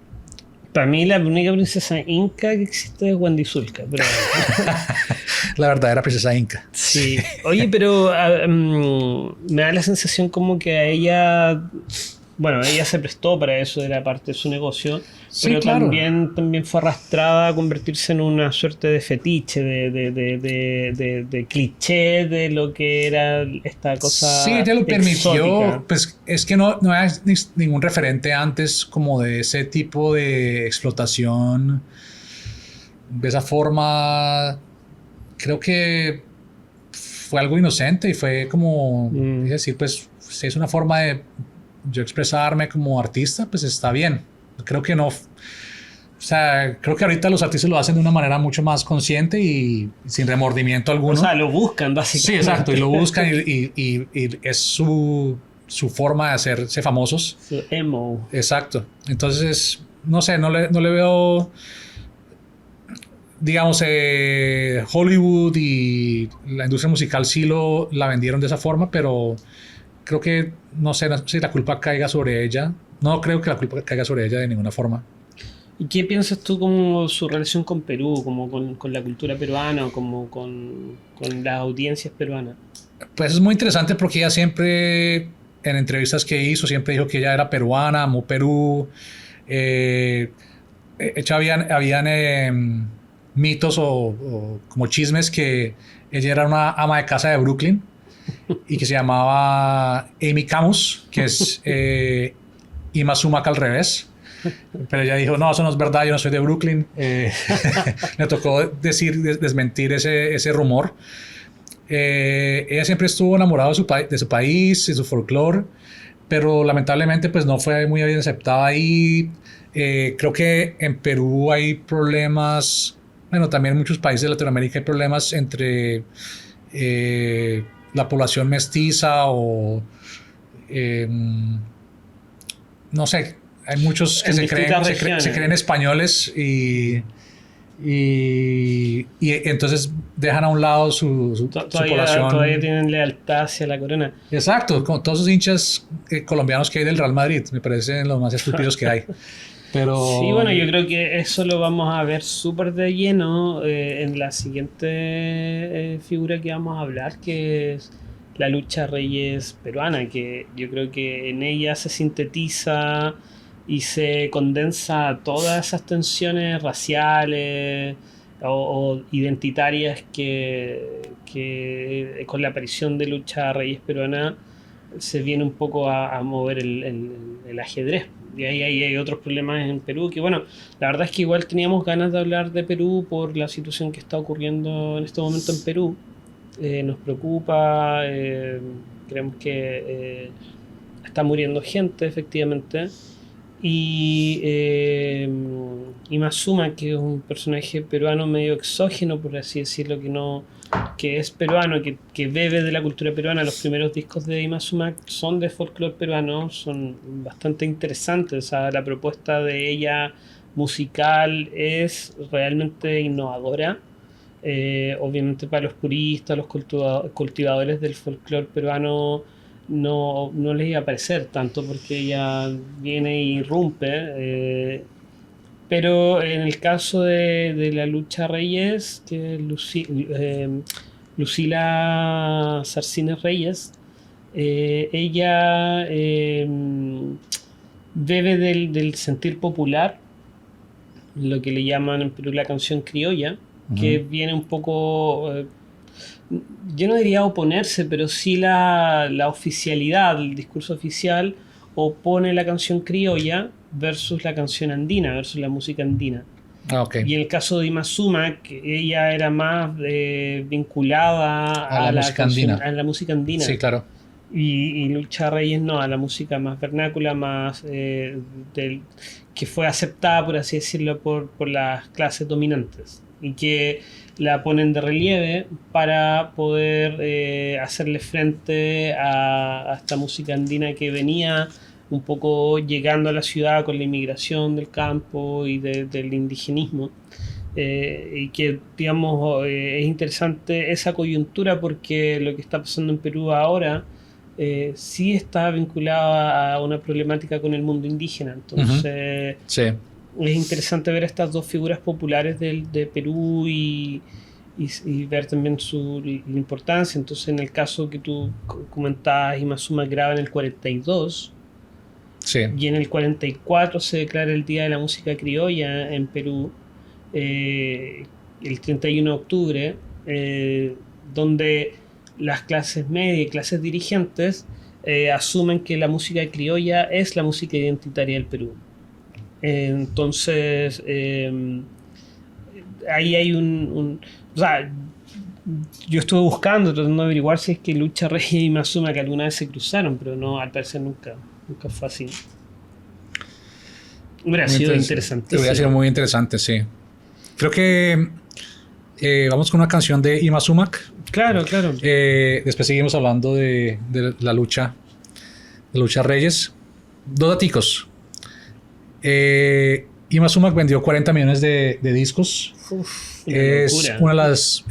Para mí la única princesa inca que existe es Wendy Zulka. Pero... la verdadera princesa inca. Sí. Oye, pero me da la sensación como que a ella... Bueno, ella se prestó para eso, era parte de su negocio, Sí, pero claro. también fue arrastrada a convertirse en una suerte de fetiche, de cliché de lo que era esta cosa. Sí, ella lo permitió. exótica. Pues es que no hay ningún referente antes como de ese tipo de explotación. De esa forma, creo que fue algo inocente y fue como, es decir, pues si es una forma de yo expresarme como artista, pues está bien. Creo que no, o sea, creo que ahorita los artistas lo hacen de una manera mucho más consciente y sin remordimiento alguno. O sea, lo buscan Sí, básicamente. exacto, y lo buscan y es su forma de hacerse famosos. Su emo. Exacto. Entonces, no sé, no le veo, digamos, Hollywood y la industria musical sí la vendieron de esa forma, pero creo que, no sé si la culpa caiga sobre ella. No creo que la culpa caiga sobre ella de ninguna forma. ¿Y qué piensas tú como su relación con Perú, como con la cultura peruana, o como con las audiencias peruanas? Pues es muy interesante porque ella siempre, en entrevistas que hizo, siempre dijo que ella era peruana, amó Perú. Eh, de hecho, habían mitos o como chismes que ella era una ama de casa de Brooklyn y que se llamaba Amy Camus, que es Ima Sumac al revés. Pero ella dijo, no, eso no es verdad, yo no soy de Brooklyn. Le tocó desmentir ese rumor. Ella siempre estuvo enamorada de su país, de su folclore, pero lamentablemente pues no fue muy bien aceptada ahí. Creo que en Perú hay problemas, bueno, también en muchos países de Latinoamérica hay problemas entre la población mestiza o no sé, hay muchos que En se creen, distintas se, regiones. se creen españoles y entonces dejan a un lado su población. Todavía tienen lealtad hacia la corona. Exacto, con todos esos hinchas colombianos que hay del Real Madrid, me parecen los más estúpidos que hay. Pero Sí, bueno, yo creo que eso lo vamos a ver súper de lleno en la siguiente figura que vamos a hablar, que es la lucha Reyes peruana, que yo creo que en ella se sintetiza y se condensa todas esas tensiones raciales o identitarias que con la aparición de lucha Reyes peruana se viene un poco a mover el ajedrez. Y ahí hay otros problemas en Perú, que bueno, la verdad es que igual teníamos ganas de hablar de Perú por la situación que está ocurriendo en este momento en Perú. Nos preocupa, creemos que está muriendo gente efectivamente. Y Mazuma, que es un personaje peruano medio exógeno, por así decirlo, que es peruano, que bebe de la cultura peruana. Los primeros discos de Imazuma son de folclore peruano, son bastante interesantes. O sea, la propuesta de ella musical es realmente innovadora. Obviamente para los puristas, los cultivadores del folclore peruano no les iba a parecer tanto porque ella viene y irrumpe. Pero en el caso de la lucha Reyes, que es Lucila Sarcines Reyes, ella bebe del sentir popular, lo que le llaman en Perú la canción criolla, que viene un poco, yo no diría oponerse, pero sí la oficialidad, el discurso oficial opone la canción criolla versus la canción andina, versus la música andina. Okay. Y en el caso de Imazuma, que ella era más vinculada a la música andina. A la música andina. Sí, claro. Y Lucha Reyes no, a la música más vernácula, más que fue aceptada, por así decirlo, por las clases dominantes. Y que la ponen de relieve para poder hacerle frente a esta música andina que venía un poco llegando a la ciudad con la inmigración del campo y del indigenismo. Y que, digamos, es interesante esa coyuntura porque lo que está pasando en Perú ahora sí está vinculado a una problemática con el mundo indígena. Entonces, sí, es interesante ver estas dos figuras populares de Perú y ver también la importancia. Entonces, en el caso que tú comentabas, Imazuma graba en el 42. Sí. Y en el 44 se declara el Día de la Música Criolla en Perú, el 31 de octubre, donde las clases medias y clases dirigentes asumen que la música criolla es la música identitaria del Perú. Entonces, ahí hay o sea, yo estuve buscando, tratando de averiguar si es que Lucha Reyes y Imazuma que alguna vez se cruzaron, pero no, al parecer nunca fue así. Hubiera sido interesante. Hubiera sido muy interesante, sí. Creo que vamos con una canción de Imazuma. Claro. Después seguimos hablando de la lucha Reyes. Dos daticos. Imazuma vendió 40 millones de discos. Es locura. una de las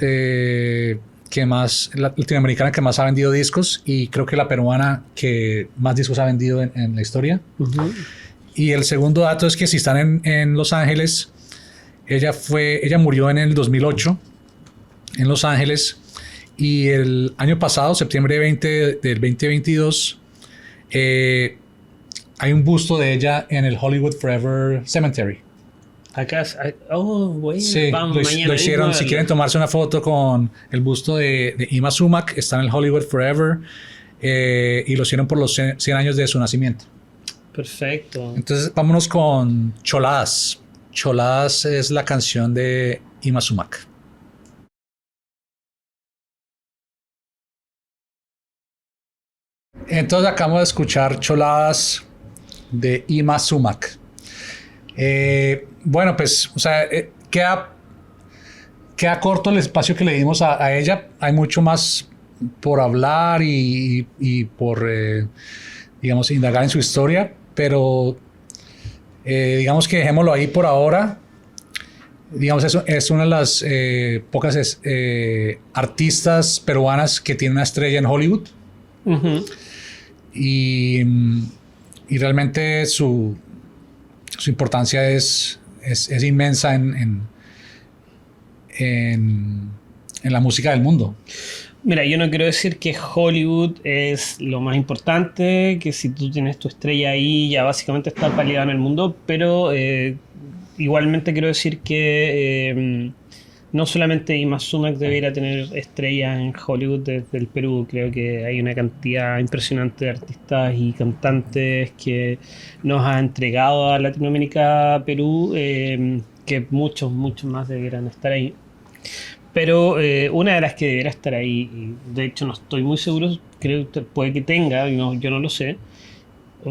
latinoamericana que más ha vendido discos y creo que la peruana que más discos ha vendido en la historia. Y el segundo dato es que si están en Los Ángeles, ella murió en el 2008 en Los Ángeles, y el año pasado, septiembre 20 del 2022, hay un busto de ella en el Hollywood Forever Cemetery. Acá, bueno, Sí, vamos mañana. lo hicieron. Si quieren tomarse una foto con el busto de Ima Sumac, está en el Hollywood Forever, y lo hicieron por los 100 años de su nacimiento. Perfecto. Entonces, vámonos con Choladas. Choladas es la canción de Ima Sumac. Entonces, acabamos de escuchar Choladas de Ima Sumac. Bueno, pues, o sea, queda corto el espacio que le dimos a ella. Hay mucho más por hablar y por, digamos, indagar en su historia, pero digamos que dejémoslo ahí por ahora. Digamos, es una de las pocas artistas peruanas que tiene una estrella en Hollywood. Uh-huh. Y realmente su importancia es inmensa en la música del mundo. Mira, yo no quiero decir que Hollywood es lo más importante, que si tú tienes tu estrella ahí ya básicamente estás validado en el mundo, pero igualmente quiero decir que no solamente Ima Sumac debería tener estrellas en Hollywood desde el Perú. Creo que hay una cantidad impresionante de artistas y cantantes que nos ha entregado a Latinoamérica, Perú, que muchos más deberían estar ahí. Pero una de las que debería estar ahí, y de hecho no estoy muy seguro, creo que puede que tenga, yo no lo sé,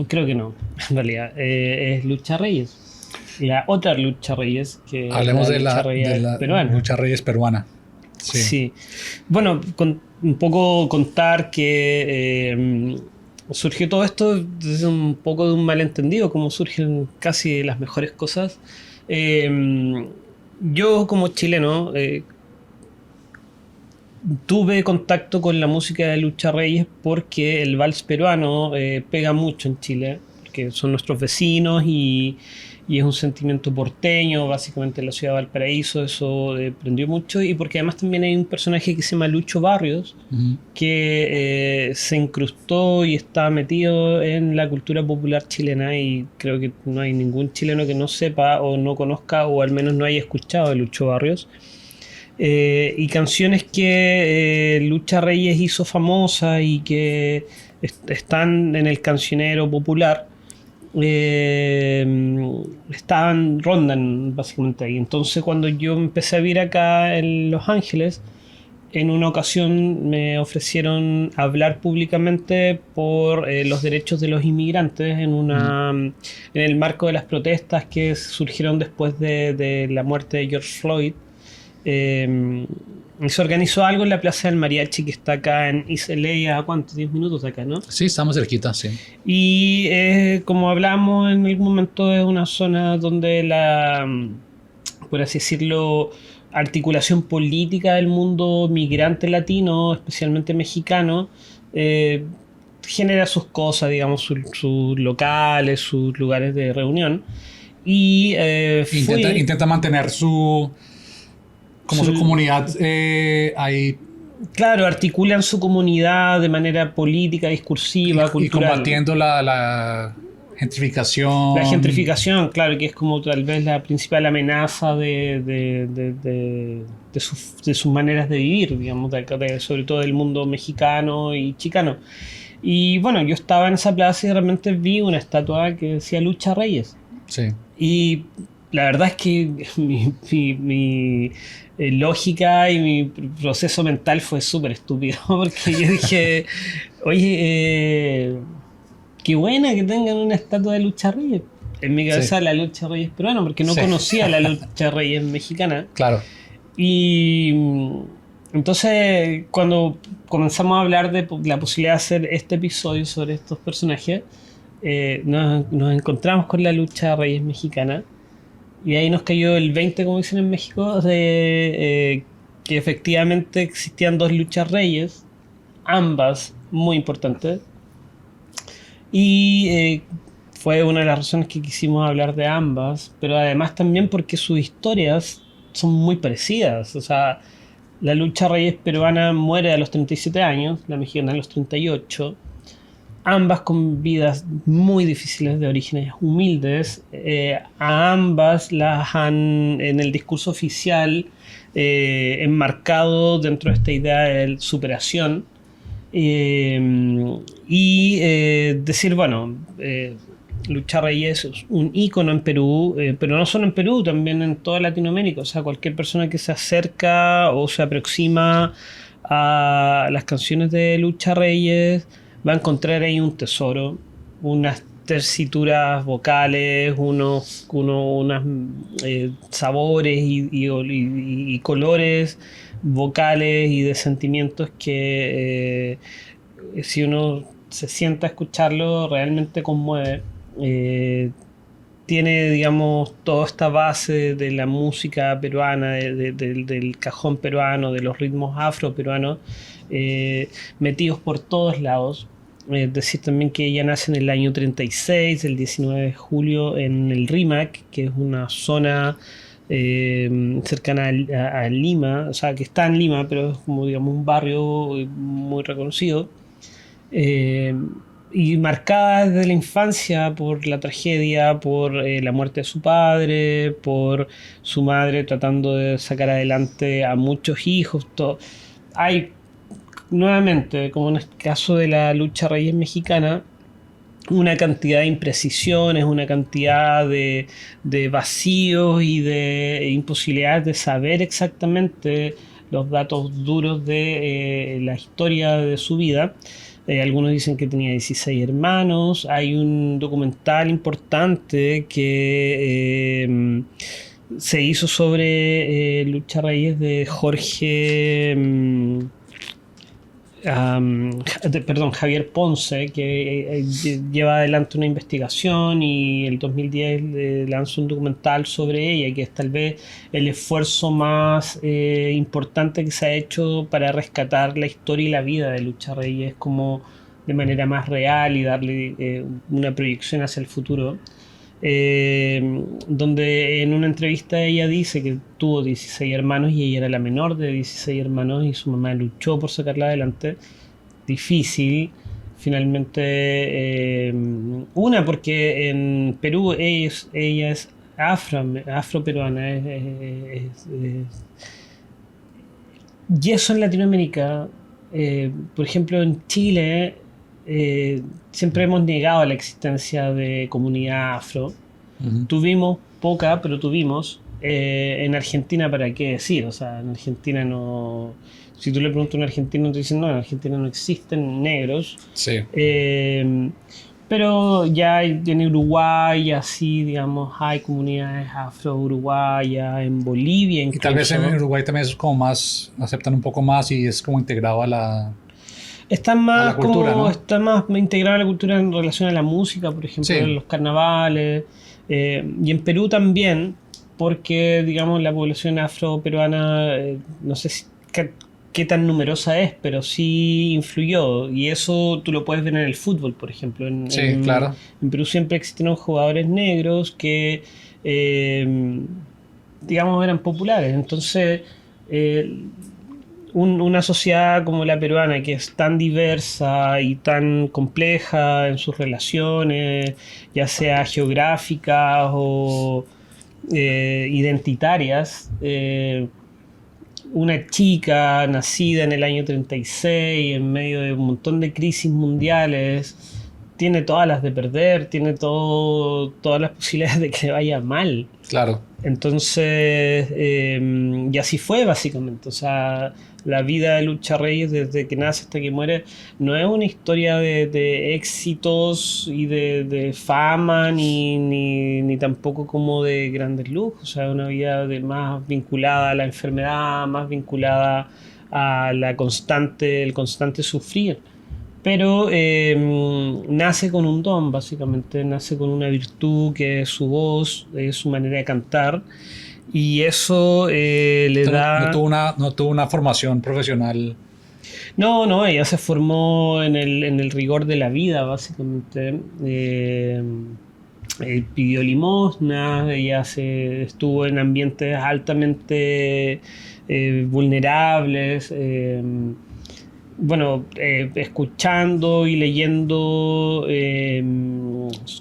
creo que no, en realidad, es Lucha Reyes. La otra Lucha Reyes, que hablemos de la peruana. Lucha Reyes peruana. Sí. Sí. Bueno, un poco contar que surgió todo esto desde un poco de un malentendido, como surgen casi las mejores cosas. Yo como chileno tuve contacto con la música de Lucha Reyes porque el vals peruano pega mucho en Chile, porque son nuestros vecinos y es un sentimiento porteño, básicamente en la ciudad de Valparaíso, eso prendió mucho, y porque además también hay un personaje que se llama Lucho Barrios, Uh-huh. que se incrustó y está metido en la cultura popular chilena, y creo que no hay ningún chileno que no sepa o no conozca o al menos no haya escuchado de Lucho Barrios. Y canciones que Lucha Reyes hizo famosa y que están en el cancionero popular, rondan básicamente ahí. Entonces, cuando yo empecé a vivir acá en Los Ángeles, en una ocasión me ofrecieron hablar públicamente por los derechos de los inmigrantes en el marco de las protestas que surgieron después de la muerte de George Floyd. Se organizó algo en la Plaza del Mariachi, que está acá en East LA, ¿a cuánto? 10 minutos de acá, ¿no? Sí, estamos cerquita, sí. Y como hablamos en algún momento, es una zona donde por así decirlo, articulación política del mundo migrante latino, especialmente mexicano, genera sus cosas, digamos, sus locales, sus lugares de reunión. Y intenta mantener su comunidad ahí. Claro, articulan su comunidad de manera política, discursiva, cultural. Y combatiendo la gentrificación. La gentrificación, claro, que es como tal vez la principal amenaza de sus maneras de vivir, digamos, sobre todo del mundo mexicano y chicano. Y bueno, yo estaba en esa plaza y realmente vi una estatua que decía Lucha Reyes. Sí. Y la verdad es que mi lógica y mi proceso mental fue súper estúpido, porque yo dije, oye, qué buena que tengan una estatua de Lucha Reyes. En mi cabeza, sí, la Lucha Reyes peruana, porque no, sí, conocía la Lucha Reyes mexicana. Claro. Y entonces, cuando comenzamos a hablar de la posibilidad de hacer este episodio sobre estos personajes, nos encontramos con la Lucha Reyes mexicana. Y ahí nos cayó el 20, como dicen en México, de que efectivamente existían dos Luchas Reyes, ambas muy importantes. Y fue una de las razones que quisimos hablar de ambas, pero además también porque sus historias son muy parecidas. O sea, la Lucha Reyes peruana muere a los 37 años, la mexicana a los 38, ambas con vidas muy difíciles de orígenes humildes. A ambas las han en el discurso oficial enmarcado dentro de esta idea de superación. Decir, bueno, Lucha Reyes es un ícono en Perú, pero no solo en Perú, también en toda Latinoamérica. O sea, cualquier persona que se acerca o se aproxima a las canciones de Lucha Reyes va a encontrar ahí un tesoro, unas tessituras vocales, unos sabores y colores vocales y de sentimientos que si uno se sienta a escucharlo realmente conmueve. Tiene, digamos, toda esta base de la música peruana, del cajón peruano, de los ritmos afro-peruanos, metidos por todos lados. Es decir, también que ella nace en el año 36, el 19 de julio, en el Rímac, que es una zona cercana a Lima, o sea, que está en Lima, pero es como, digamos, un barrio muy reconocido. Y marcada desde la infancia por la tragedia, por la muerte de su padre, por su madre tratando de sacar adelante a muchos hijos. Hay, nuevamente, como en el caso de la Lucha Reyes mexicana, una cantidad de imprecisiones, una cantidad de vacíos y de imposibilidades de saber exactamente los datos duros de la historia de su vida. Algunos dicen que tenía 16 hermanos. Hay un documental importante que se hizo sobre Lucha Reyes de Jorge... Javier Ponce, que lleva adelante una investigación y el 2010 lanzó un documental sobre ella, que es tal vez el esfuerzo más importante que se ha hecho para rescatar la historia y la vida de Lucha Reyes como de manera más real y darle una proyección hacia el futuro. Donde en una entrevista ella dice que tuvo 16 hermanos y ella era la menor de 16 hermanos y su mamá luchó por sacarla adelante. Difícil, finalmente, porque en Perú ella es afro-peruana, y eso en Latinoamérica, por ejemplo en Chile, siempre hemos negado la existencia de comunidad afro. Tuvimos poca, pero tuvimos. En Argentina, ¿para qué decir? O sea, en Argentina no... Si tú le preguntas a un argentino, te dicen, no, en Argentina no existen negros. Sí. Pero ya en Uruguay, así, digamos, hay comunidades afro-uruguayas, en Bolivia incluso. Y tal vez en Uruguay también es como más, aceptan un poco más y es como integrado a la... Está más, a la cultura, como, ¿no? está más integrada a la cultura en relación a la música, por ejemplo, Sí. en los carnavales. Y en Perú también, porque, digamos, la población afro-peruana, no sé qué tan numerosa es, pero sí influyó. Y eso tú lo puedes ver en el fútbol, por ejemplo. Sí, claro. En Perú siempre existieron jugadores negros que, digamos, eran populares. Entonces... una sociedad como la peruana, que es tan diversa y tan compleja en sus relaciones, ya sea geográficas o identitarias, una chica nacida en el año 36, en medio de un montón de crisis mundiales, tiene todas las de perder, tiene todas las posibilidades de que le vaya mal. Claro. Entonces, y así fue básicamente. O sea, la vida de Lucha Reyes desde que nace hasta que muere no es una historia de éxitos y de fama ni tampoco como de grandes lujos. O sea, es una vida más vinculada a la enfermedad, más vinculada a el constante sufrir. Pero nace con un don, básicamente, nace con una virtud que es su voz, es su manera de cantar, y eso le da... No tuvo una formación profesional. No, ella se formó en el rigor de la vida, básicamente. pidió limosna, ella estuvo en ambientes altamente vulnerables, bueno, escuchando y leyendo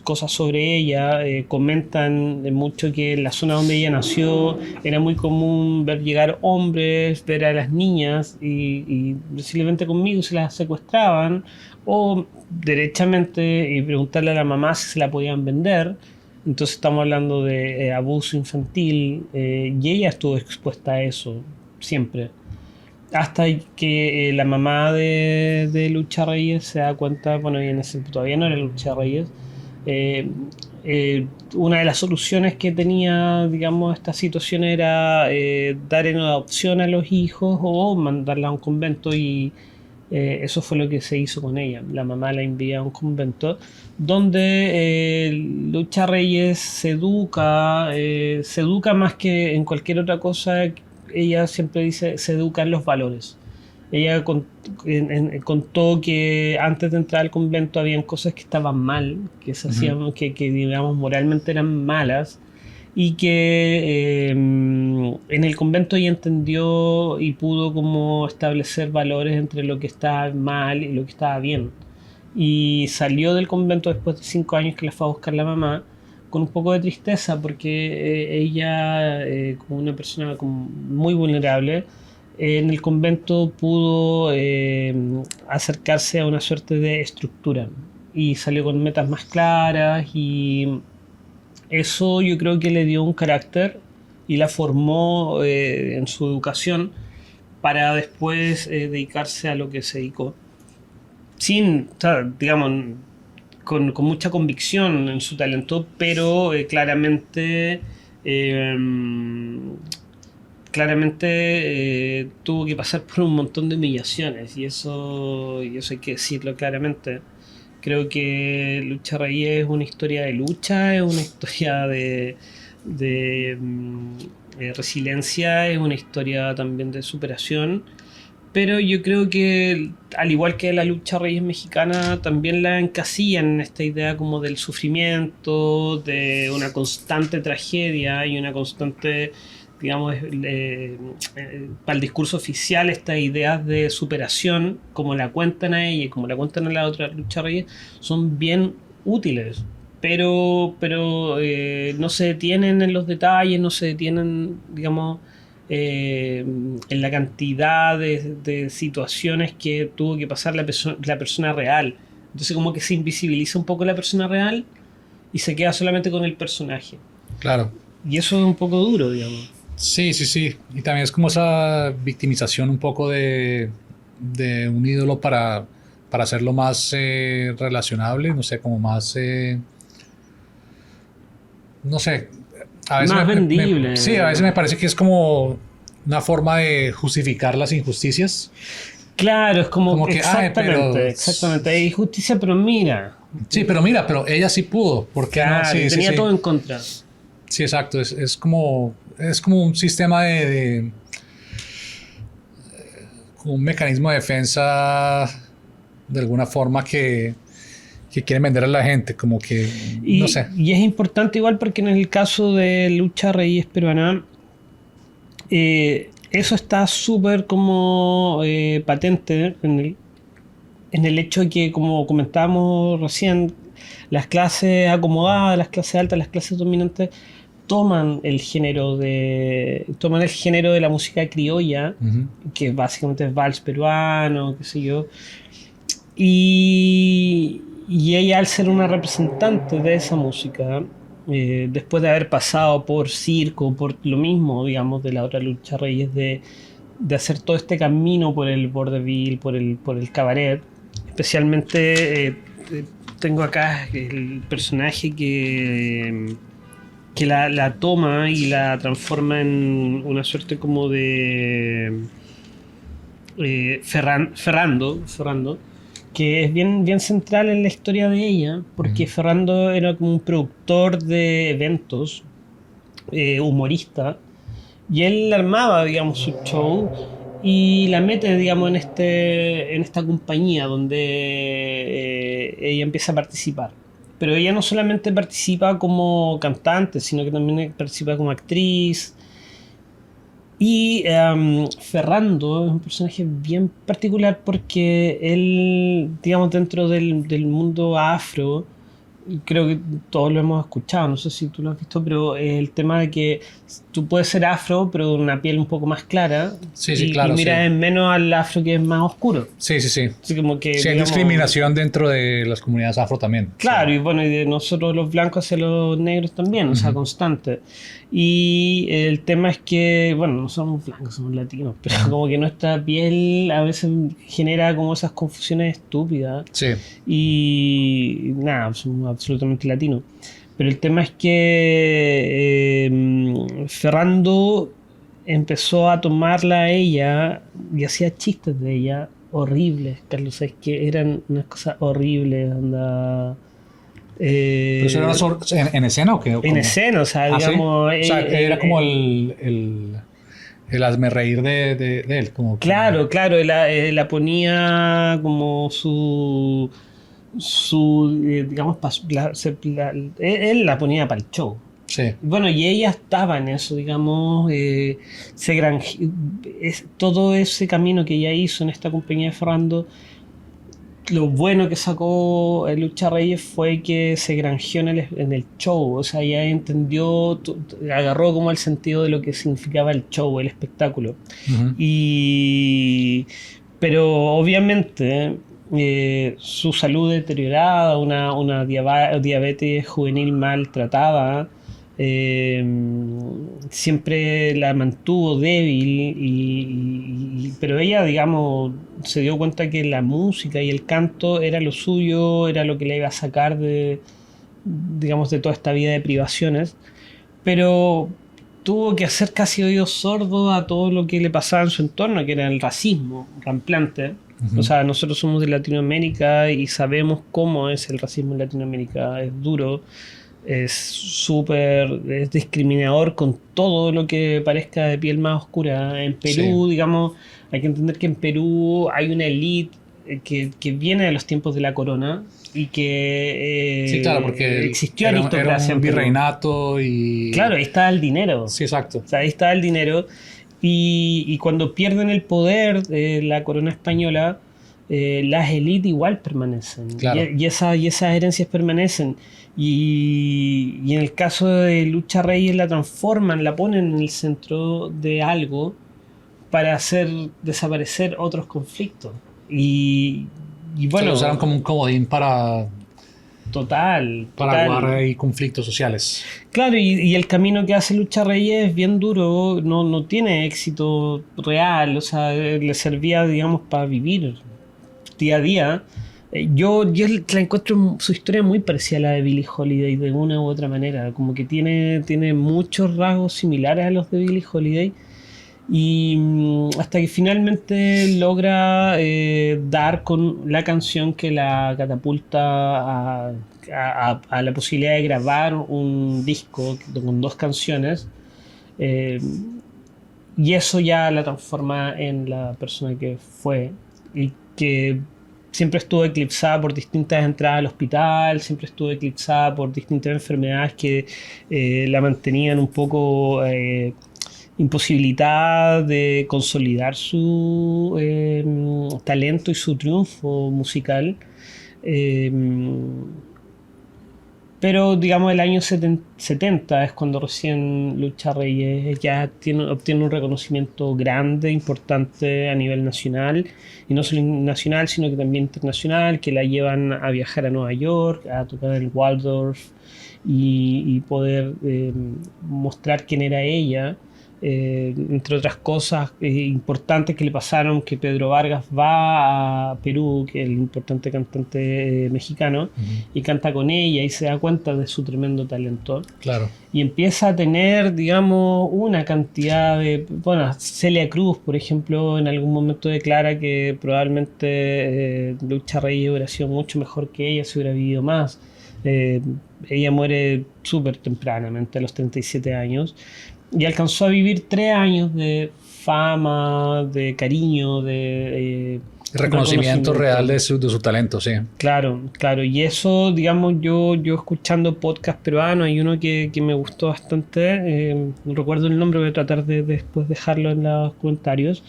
cosas sobre ella. Comentan mucho que en la zona donde ella nació era muy común ver llegar hombres, ver a las niñas y posiblemente conmigo se las secuestraban o derechamente y preguntarle a la mamá si se la podían vender. Entonces estamos hablando de abuso infantil, y ella estuvo expuesta a eso siempre. Hasta que la mamá de Lucha Reyes se da cuenta, bueno, y en ese todavía no era Lucha Reyes, eh, una de las soluciones que tenía, digamos, esta situación era dar en adopción a los hijos o mandarla a un convento y eso fue lo que se hizo con ella. La mamá la envía a un convento donde Lucha Reyes se educa más que en cualquier otra cosa. Ella siempre dice, se educa en los valores. Ella contó que antes de entrar al convento habían cosas que estaban mal, que se Ujú. hacían, que digamos moralmente eran malas, y que en el convento ella entendió y pudo como establecer valores entre lo que estaba mal y lo que estaba bien. Y salió del convento después de 5 años que la fue a buscar la mamá, con un poco de tristeza porque ella, como una persona como muy vulnerable, en el convento pudo acercarse a una suerte de estructura y salió con metas más claras y eso yo creo que le dio un carácter y la formó en su educación para después dedicarse a lo que se dedicó. Sin, o sea, digamos, con mucha convicción en su talento, pero eh, claramente tuvo que pasar por un montón de humillaciones y eso hay que decirlo claramente. Creo que Lucha Reyes es una historia de lucha, es una historia de resiliencia, es una historia también de superación, pero yo creo que al igual que la lucha reyes mexicana también la encasillan en esta idea como del sufrimiento, de una constante tragedia y una constante, digamos, para el discurso oficial estas ideas de superación, como la cuentan a ella y como la cuentan a la otra lucha reyes, son bien útiles. Pero no se detienen en los detalles, no se detienen, digamos, en la cantidad de situaciones que tuvo que pasar la persona real. Entonces como que se invisibiliza un poco la persona real y se queda solamente con el personaje. Claro. Y eso es un poco duro, digamos. Sí, sí, sí. Y también es como esa victimización un poco de un ídolo para hacerlo más relacionable, no sé, como más, no sé, a veces Más sí, a vendible. veces me parece que es como una forma de justificar las injusticias, Claro, es como como que, ay, pero, exactamente, exactamente. Hay justicia, pero mira. sí, pero mira, pero ella sí pudo, ¿por qué no? Claro, y Sí, sí, tenía sí, todo en contra. sí, exacto, es como un sistema como un mecanismo de defensa de alguna forma que quieren vender a la gente, como que, no sé. Y es importante igual porque en el caso de Lucha Reyes Peruana, eso está súper como patente en el hecho de que, como comentábamos recién, las clases acomodadas, las clases altas, las clases dominantes toman el género de la música criolla, Ujú. que básicamente es vals peruano, qué sé yo, y ella, al ser una representante de esa música, después de haber pasado por circo, por lo mismo, digamos, de la otra lucha Reyes, de hacer todo este camino por el vaudeville, por el cabaret, especialmente tengo acá el personaje que la toma y la transforma en una suerte como de Ferrando, que es bien, bien central en la historia de ella, porque Ujú. Ferrando era como un productor de eventos, humorista, y él armaba, digamos, su show y la mete, digamos, en esta compañía donde ella empieza a participar. pero ella no solamente participa como cantante, sino que también participa como actriz. Y Ferrando es un personaje bien particular porque él, digamos, dentro del mundo afro, y creo que todos lo hemos escuchado, no sé si tú lo has visto, pero el tema de que tú puedes ser afro, pero de una piel un poco más clara, Sí, sí, y claro, sí. miras en menos al afro que es más oscuro. Sí, sí, sí. Así como que, Sí, hay digamos, discriminación dentro de las comunidades afro también. claro, Sí. y bueno, y de nosotros los blancos hacia los negros también, o sea, Ujú. constante. Y el tema es que, bueno, no somos blancos, somos latinos, pero como que nuestra piel a veces genera como esas confusiones estúpidas. Sí, Y nada, somos absolutamente latinos. Pero el tema es que Ferrando empezó a tomarla a ella y hacía chistes de ella horribles, Carlos, es que eran unas cosas horribles, anda. pero eso era en escena o qué, o En cómo. escena, o sea, Ah, sí. digamos, O sea, era como el hazme reír de él, como que. claro, claro, la ponía como digamos, él la ponía para el show. Sí. Bueno, y ella estaba en eso, digamos, todo ese camino que ella hizo en esta compañía de Ferrando, lo bueno que sacó Lucha Reyes fue que se granjeó en el show, o sea, ya entendió, agarró como el sentido de lo que significaba el show, el espectáculo. Ujú. Y, pero obviamente su salud deteriorada, diabetes juvenil maltratada, eh, siempre la mantuvo débil, pero ella, digamos, se dio cuenta que la música y el canto era lo suyo, era lo que le iba a sacar de, digamos, de toda esta vida de privaciones, pero tuvo que hacer casi oídos sordos a todo lo que le pasaba en su entorno, que era el racismo rampante. O sea, nosotros somos de Latinoamérica y sabemos cómo es el racismo en Latinoamérica. Es duro, es discriminador con todo lo que parezca de piel más oscura. En Perú, Sí. digamos, hay que entender que en Perú hay una élite que viene de los tiempos de la corona y Sí, claro, que porque existió era aristocracia un en Perú. virreinato y. Claro, ahí está el dinero. Sí, exacto. O sea, ahí está el dinero. Y cuando pierden el poder de la corona española, las élites igual permanecen. Claro. Y esas herencias permanecen. Y en el caso de Lucha Reyes la transforman, la ponen en el centro de algo para hacer desaparecer otros conflictos. Y Se lo bueno, usaron como un comodín total, para total. aguar ahí conflictos sociales. Claro, y el camino que hace Lucha Reyes es bien duro, no tiene éxito real, o sea, le servía, digamos, para vivir día a día. Yo la encuentro su historia muy parecida a la de Billie Holiday de una u otra manera, como que tiene muchos rasgos similares a los de Billie Holiday. Y hasta que finalmente logra dar con la canción que la catapulta a la posibilidad de grabar un disco con dos canciones. eh, y eso ya la transforma en la persona que fue y que siempre estuvo eclipsada por distintas entradas al hospital, siempre estuvo eclipsada por distintas enfermedades que la mantenían un poco imposibilitada de consolidar su talento y su triunfo musical. Eh, pero digamos el año 70 es cuando recién Lucha Reyes ya obtiene un reconocimiento grande, importante a nivel nacional, y no solo nacional, sino que también internacional, que la llevan a viajar a Nueva York, a tocar el Waldorf y poder mostrar quién era ella. Entre otras cosas importantes que le pasaron, que Pedro Vargas va a Perú, que es el importante cantante mexicano, Ujú. y canta con ella y se da cuenta de su tremendo talento. Claro. Y empieza a tener, digamos, una cantidad de... Bueno, Celia Cruz, por ejemplo, en algún momento declara que probablemente Lucha Reyes hubiera sido mucho mejor que ella si hubiera vivido más. Ella muere súper tempranamente, a los 37 años, y alcanzó a vivir 3 años de fama, de cariño, de Reconocimiento real de su talento, sí. Claro, claro. Y eso, digamos, yo escuchando podcast peruanos, hay uno que me gustó bastante, no recuerdo el nombre, voy a tratar de después dejarlo en los comentarios.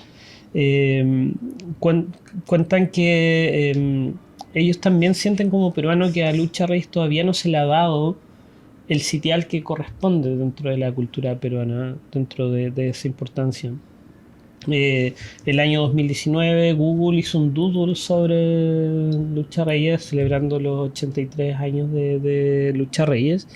Eh, cuen- Cuentan que ellos también sienten como peruanos que a Lucha Reyes todavía no se le ha dado el sitial que corresponde dentro de la cultura peruana, dentro de esa importancia. El año 2019 Google hizo un doodle sobre Lucha Reyes celebrando los 83 años de Lucha Reyes.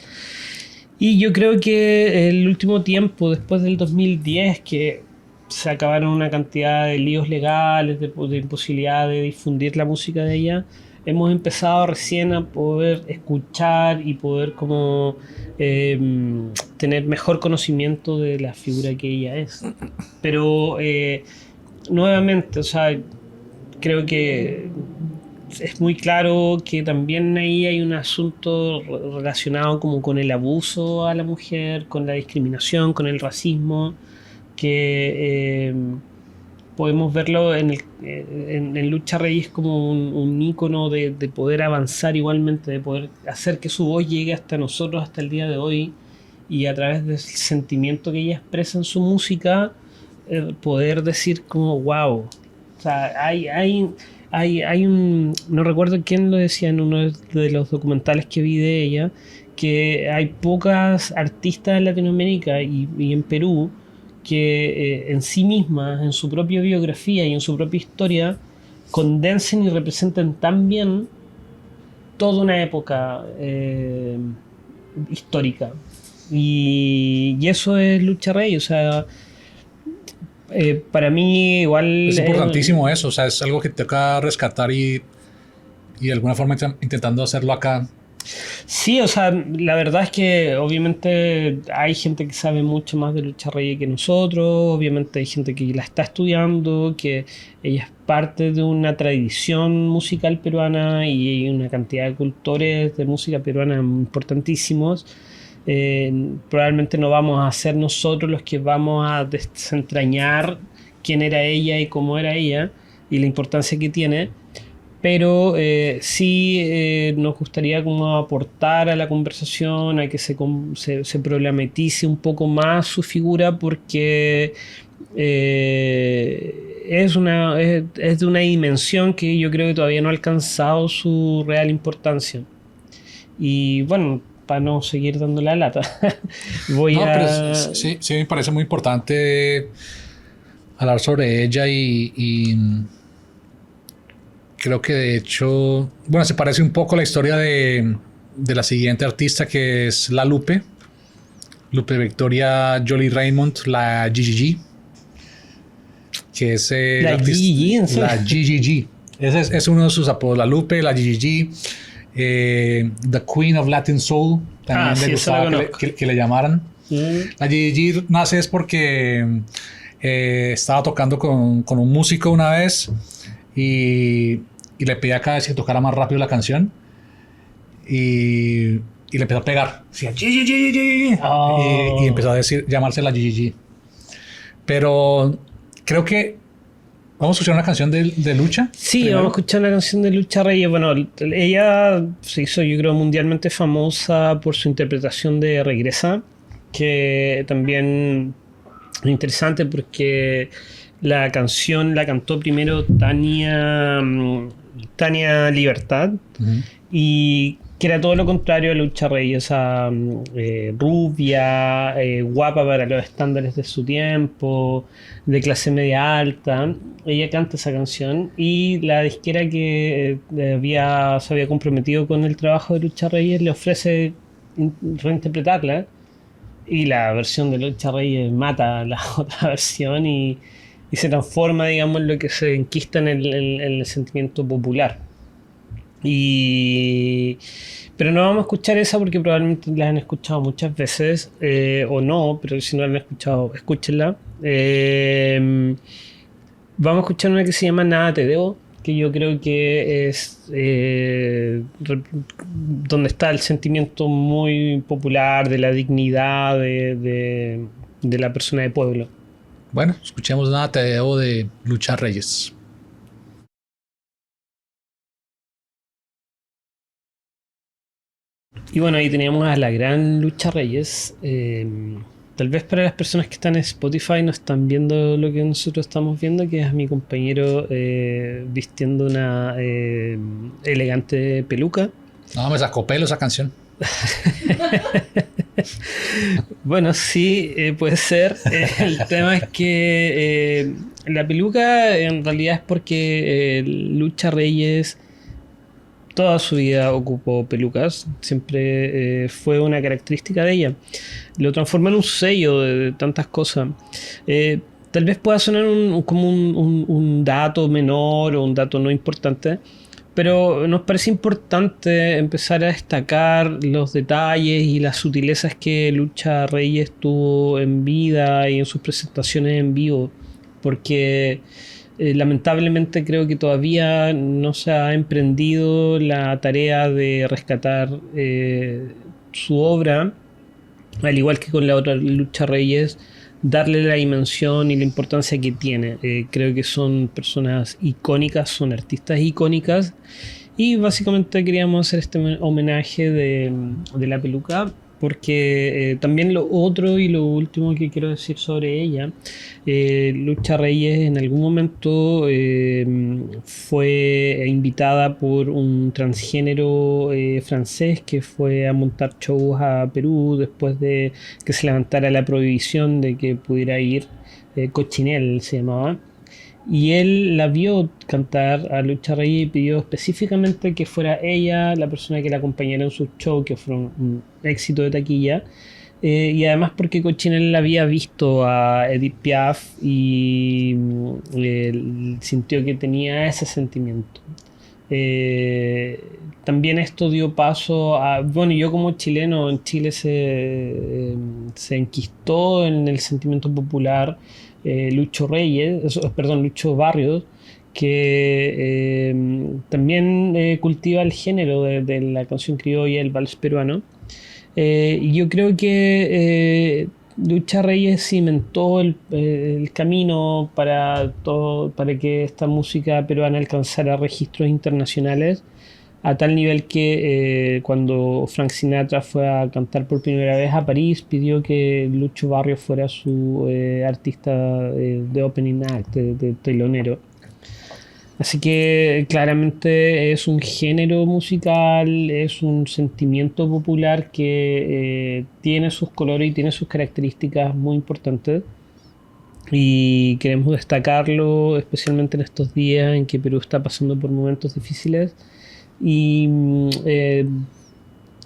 Y yo creo que el último tiempo, después del 2010, que se acabaron una cantidad de líos legales, de imposibilidad de difundir la música de ella, hemos empezado recién a poder escuchar y poder como eh, tener mejor conocimiento de la figura que ella es. Pero nuevamente, o sea, creo que es muy claro que también ahí hay un asunto relacionado como con el abuso a la mujer, con la discriminación, con el racismo, que podemos verlo en Lucha Reyes como un ícono de poder avanzar igualmente, de poder hacer que su voz llegue hasta nosotros hasta el día de hoy y a través del sentimiento que ella expresa en su música, poder decir como wow. O sea, hay un, no recuerdo quién lo decía en uno de los documentales que vi de ella, que hay pocas artistas en Latinoamérica y en Perú que en sí mismas, en su propia biografía y en su propia historia, condensen y representen tan bien toda una época histórica. Y eso es Lucha Rey, o sea, para mí igual... Es importantísimo eso, o sea, es algo que te toca rescatar y de alguna forma intentando hacerlo acá. Sí, o sea, la verdad es que obviamente hay gente que sabe mucho más de Lucha Rey que nosotros, obviamente hay gente que la está estudiando, que ella es parte de una tradición musical peruana y hay una cantidad de cultores de música peruana importantísimos. Probablemente no vamos a ser nosotros los que vamos a desentrañar quién era ella y cómo era ella y la importancia que tiene, pero sí nos gustaría como aportar a la conversación, a que se problematice un poco más su figura porque es de una dimensión que yo creo que todavía no ha alcanzado su real importancia. Y bueno, para no seguir dando la lata, voy No, pero a... sí, sí me parece muy importante hablar sobre ella y creo que de hecho, bueno, se parece un poco a la historia de la siguiente artista que es la Lupe Victoria Jolie Raymond, la GGG, que es La GGG, ¿en serio? la GGG. Ese es uno de sus apodos, la Lupe, la GGG, The Queen of Latin Soul, también sí, le gustaba esa la conozco. que le llamaran. La GGG nace es porque estaba tocando con un músico una vez y le pedía cada vez que tocara más rápido la canción y le empezó a pegar. Decía, GGG. Oh. Y empezó a decir, llamarse la GGG. Pero creo que vamos a escuchar una canción de Lucha. Sí, primero. vamos a escuchar una canción de Lucha Reyes. Bueno, ella se hizo, yo creo, mundialmente famosa por su interpretación de Regresa, que también es interesante porque la canción la cantó primero Tania Libertad, y que era todo lo contrario a Lucha Reyes, esa rubia, guapa para los estándares de su tiempo, de clase media alta. Ella canta esa canción y la disquera que se había comprometido con el trabajo de Lucha Reyes le ofrece reinterpretarla, y la versión de Lucha Reyes mata a la otra versión y se transforma, digamos, en lo que se enquista en el sentimiento popular. Pero no vamos a escuchar esa porque probablemente la han escuchado muchas veces, o no, pero si no la han escuchado, escúchenla. Vamos a escuchar una que se llama Nada Te Debo, que yo creo que es donde está el sentimiento muy popular de la dignidad de la persona de pueblo. Bueno, escuchemos Nada Te Debo de Lucha Reyes. Y bueno, ahí teníamos a la gran Lucha Reyes. Tal vez para las personas que están en Spotify no están viendo lo que nosotros estamos viendo, que es a mi compañero vistiendo una elegante peluca. No, me sacó pelo esa canción. Bueno, sí, puede ser. El tema es que la peluca en realidad es porque Lucha Reyes toda su vida ocupó pelucas, siempre fue una característica de ella. Lo transforma en un sello de tantas cosas. Tal vez pueda sonar como un dato menor o un dato no importante, pero nos parece importante empezar a destacar los detalles y las sutilezas que Lucha Reyes tuvo en vida y en sus presentaciones en vivo, porque lamentablemente creo que todavía no se ha emprendido la tarea de rescatar su obra, al igual que con la otra Lucha Reyes, darle la dimensión y la importancia que tiene. Creo que son personas icónicas, son artistas icónicas, y básicamente queríamos hacer este homenaje de la peluca, porque también lo otro y lo último que quiero decir sobre ella, Lucha Reyes en algún momento fue invitada por un transgénero francés que fue a montar shows a Perú después de que se levantara la prohibición de que pudiera ir. Cochinel se llamaba. Y él la vio cantar a Lucha Reyes y pidió específicamente que fuera ella la persona que la acompañara en su show, que fue un éxito de taquilla. Y además porque Cochinel la había visto a Edith Piaf y sintió que tenía ese sentimiento. También esto dio paso a, bueno, yo como chileno en Chile se enquistó en el sentimiento popular Lucho Reyes, perdón, Lucho Barrios, que también cultiva el género de la canción criolla, el vals peruano. Y yo creo que Lucha Reyes cimentó el camino para todo, para que esta música peruana alcanzara registros internacionales, a tal nivel que cuando Frank Sinatra fue a cantar por primera vez a París, pidió que Lucho Barrios fuera su artista de opening act, de telonero. Así que claramente es un género musical, es un sentimiento popular que tiene sus colores y tiene sus características muy importantes. Y queremos destacarlo especialmente en estos días en que Perú está pasando por momentos difíciles. Y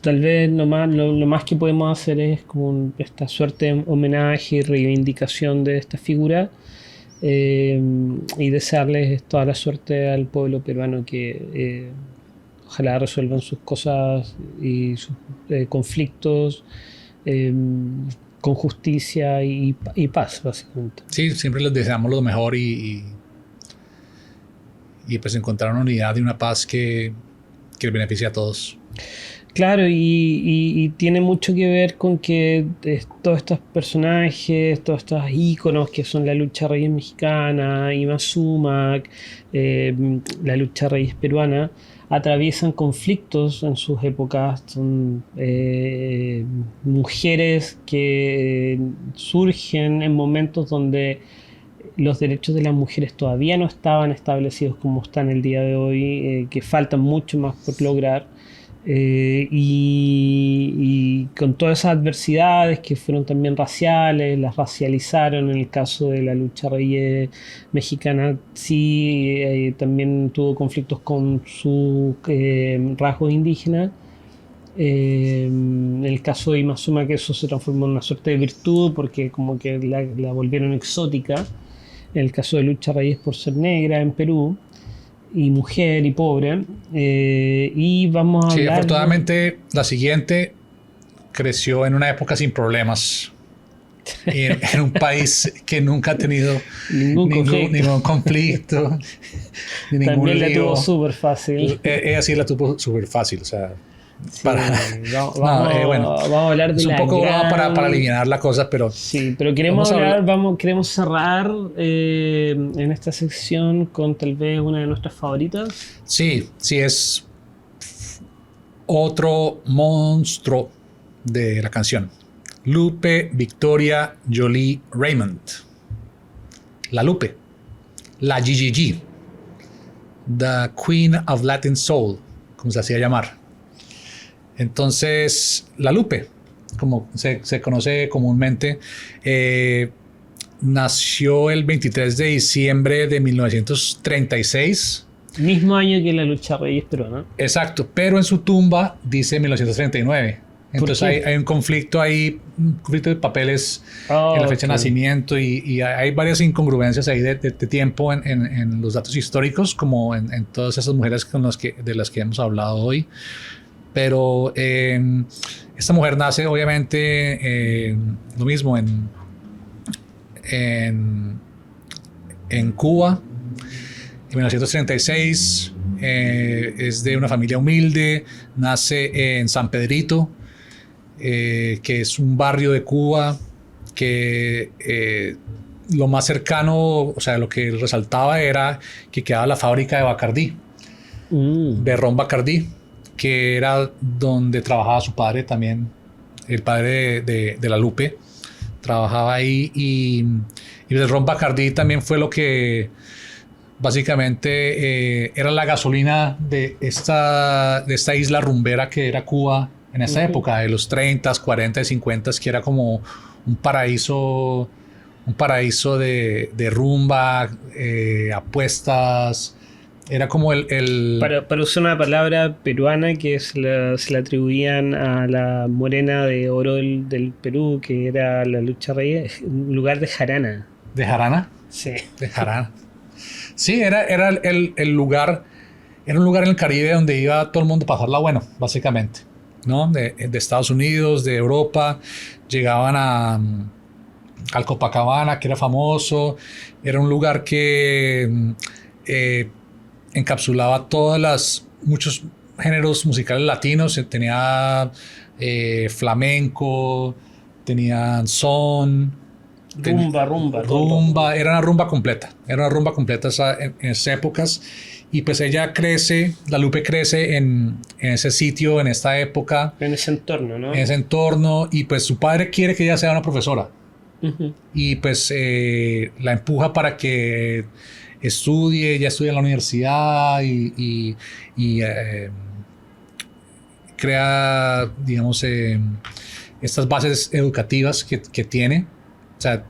tal vez lo más que podemos hacer es como esta suerte de homenaje y reivindicación de esta figura. Y desearles toda la suerte al pueblo peruano, que ojalá resuelvan sus cosas y sus conflictos con justicia y paz, básicamente. Sí, siempre les deseamos lo mejor y pues encontrar una unidad y una paz que beneficie a todos. Claro, y tiene mucho que ver con que todos estos personajes, todos estos íconos que son la lucha reyes mexicana, Ima Sumac, la lucha reyes peruana, atraviesan conflictos en sus épocas. Son mujeres que surgen en momentos donde los derechos de las mujeres todavía no estaban establecidos como están el día de hoy, que faltan mucho más por lograr. Y con todas esas adversidades que fueron también raciales, las racializaron. En el caso de la lucha reyes mexicana, sí, también tuvo conflictos con sus rasgos indígenas. En el caso de Imazuma, que eso se transformó en una suerte de virtud porque como que la volvieron exótica. En el caso de Lucha Reyes por ser negra en Perú y mujer y pobre. Y vamos a Sí, hablar... afortunadamente la siguiente creció en una época sin problemas y en un país que nunca ha tenido ningún conflicto ni ningún También la lío. tuvo súper fácil. Ella sí la tuvo súper fácil, o sea, Sí, para, vamos a hablar de es un la poco gran... para aliviar la cosa, pero Sí, pero queremos queremos cerrar en esta sección con tal vez una de nuestras favoritas. sí, sí es otro monstruo de la canción. Lupe Victoria Jolie Raymond. La Lupe. La GGG. The Queen of Latin Soul, como se hacía llamar. Entonces, la Lupe, como se conoce comúnmente, nació el 23 de diciembre de 1936. Mismo año que la lucha Reyes peruana. Exacto, pero en su tumba dice 1939. Entonces hay un conflicto ahí, un conflicto de papeles en la fecha de nacimiento y hay varias incongruencias ahí de tiempo en los datos históricos, como en todas esas mujeres de las que hemos hablado hoy. Pero esta mujer nace obviamente lo mismo en Cuba en 1936. Es de una familia humilde, nace en San Pedrito, que es un barrio de Cuba que lo más cercano, o sea, lo que resaltaba era que quedaba la fábrica de Bacardí, de ron Bacardí, que era donde trabajaba su padre también, el padre de la Lupe, trabajaba ahí y el ron Bacardí también fue lo que básicamente era la gasolina de esta isla rumbera que era Cuba en esa época, de los 30s, 40s, 50s, que era como un paraíso de rumba, apuestas. Era como Para usar una palabra peruana que se le atribuían a la morena de oro del Perú, que era la lucha reyes, un lugar de jarana. ¿De jarana? Sí. De jarana. Sí, era el lugar, era un lugar en el Caribe donde iba todo el mundo a pasarla bueno, básicamente, ¿no? De Estados Unidos, de Europa, llegaban al Copacabana, que era famoso. Era un lugar que encapsulaba muchos géneros musicales latinos. Tenía flamenco, tenían son, rumba. Era una rumba completa en esas épocas. Y pues ella crece, la Lupe crece en ese sitio, en esta época, en ese entorno, ¿no? En ese entorno, y pues su padre quiere que ella sea una profesora. Uh-huh. Y pues la empuja para que ella estudia en la universidad y crea, digamos, estas bases educativas que tiene, o sea,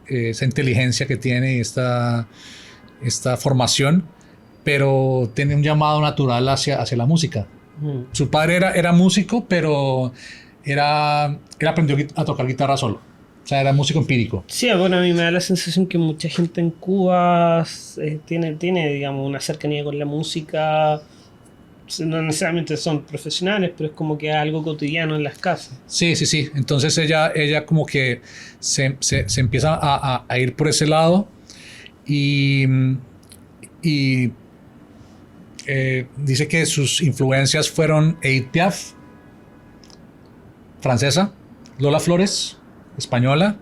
esa inteligencia que tiene, esta formación, pero tiene un llamado natural hacia la música. Su padre era músico, pero él aprendió a tocar guitarra solo. O sea, era músico empírico. Sí, bueno, a mí me da la sensación que mucha gente en Cuba tiene, digamos, una cercanía con la música. No necesariamente son profesionales, pero es como que es algo cotidiano en las casas. Sí. Entonces ella como que se empieza a ir por ese lado y dice que sus influencias fueron Edith Piaf, francesa, Lola Flores, española,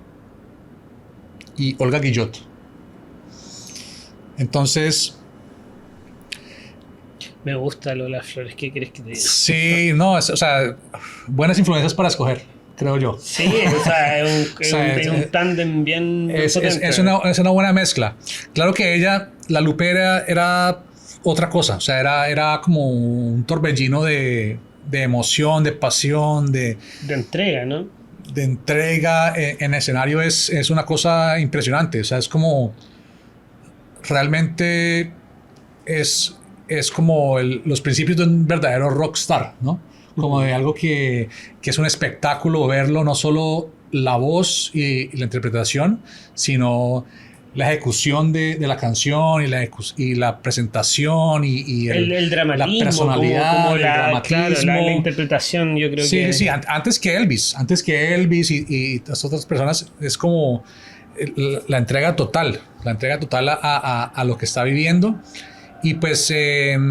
y Olga Guillot. Entonces, me gusta Lola Flores, ¿qué crees que te diga? Sí, no, o sea, buenas influencias para escoger, creo yo. Sí, o sea, es un tándem bien potente. Es una buena mezcla. Claro que la Lupe era otra cosa, o sea, era como un torbellino de emoción, de pasión, de entrega, ¿no? De entrega en escenario. Es una cosa impresionante, o sea, es como realmente es como los principios de un verdadero rockstar, ¿no? Como de algo que es un espectáculo verlo, no solo la voz y la interpretación, sino la ejecución de la canción y la presentación y el dramatismo, la personalidad, como el dramatismo. Claro, la interpretación, yo creo que... Sí, antes que Elvis y las otras personas, es como la entrega total a lo que está viviendo. Y pues ella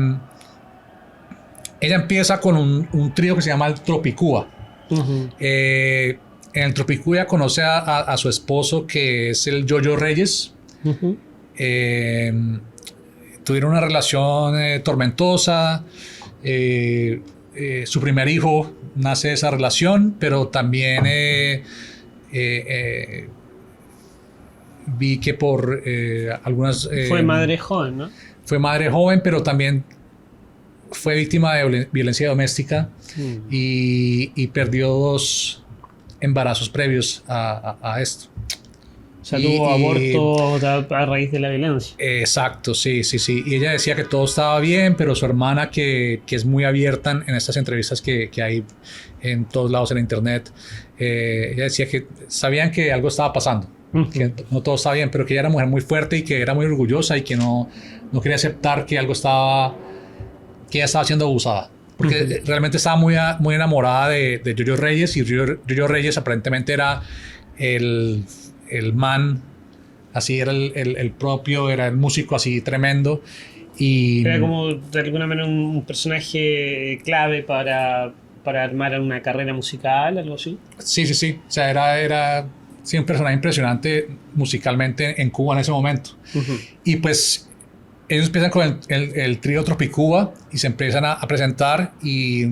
empieza con un trío que se llama el Tropicúa. Uh-huh. En el Tropicúa conoce a su esposo, que es el Yoyo Reyes. Uh-huh. Tuvieron una relación tormentosa. su primer hijo nace de esa relación, pero también vi que por algunas... Fue madre joven, ¿no? Fue madre joven, pero también fue víctima de violencia doméstica y perdió 2 embarazos previos a esto. O sea, tuvo aborto a raíz de la violencia. Exacto, sí. Y ella decía que todo estaba bien, pero su hermana, que es muy abierta en estas entrevistas que hay en todos lados en internet, ella decía que sabían que algo estaba pasando, que no todo estaba bien, pero que ella era una mujer muy fuerte y que era muy orgullosa y que no quería aceptar que algo estaba, que ella estaba siendo abusada. Porque realmente estaba muy enamorada de Yoyo Reyes, y Yoyo Reyes aparentemente era el man, así era el propio, era el músico así tremendo. Y era como de alguna manera un personaje clave para armar una carrera musical, algo así. Sí. O sea, era sí, un personaje impresionante musicalmente en Cuba en ese momento. Y pues ellos empiezan con el trío Tropicuba y se empiezan a presentar, y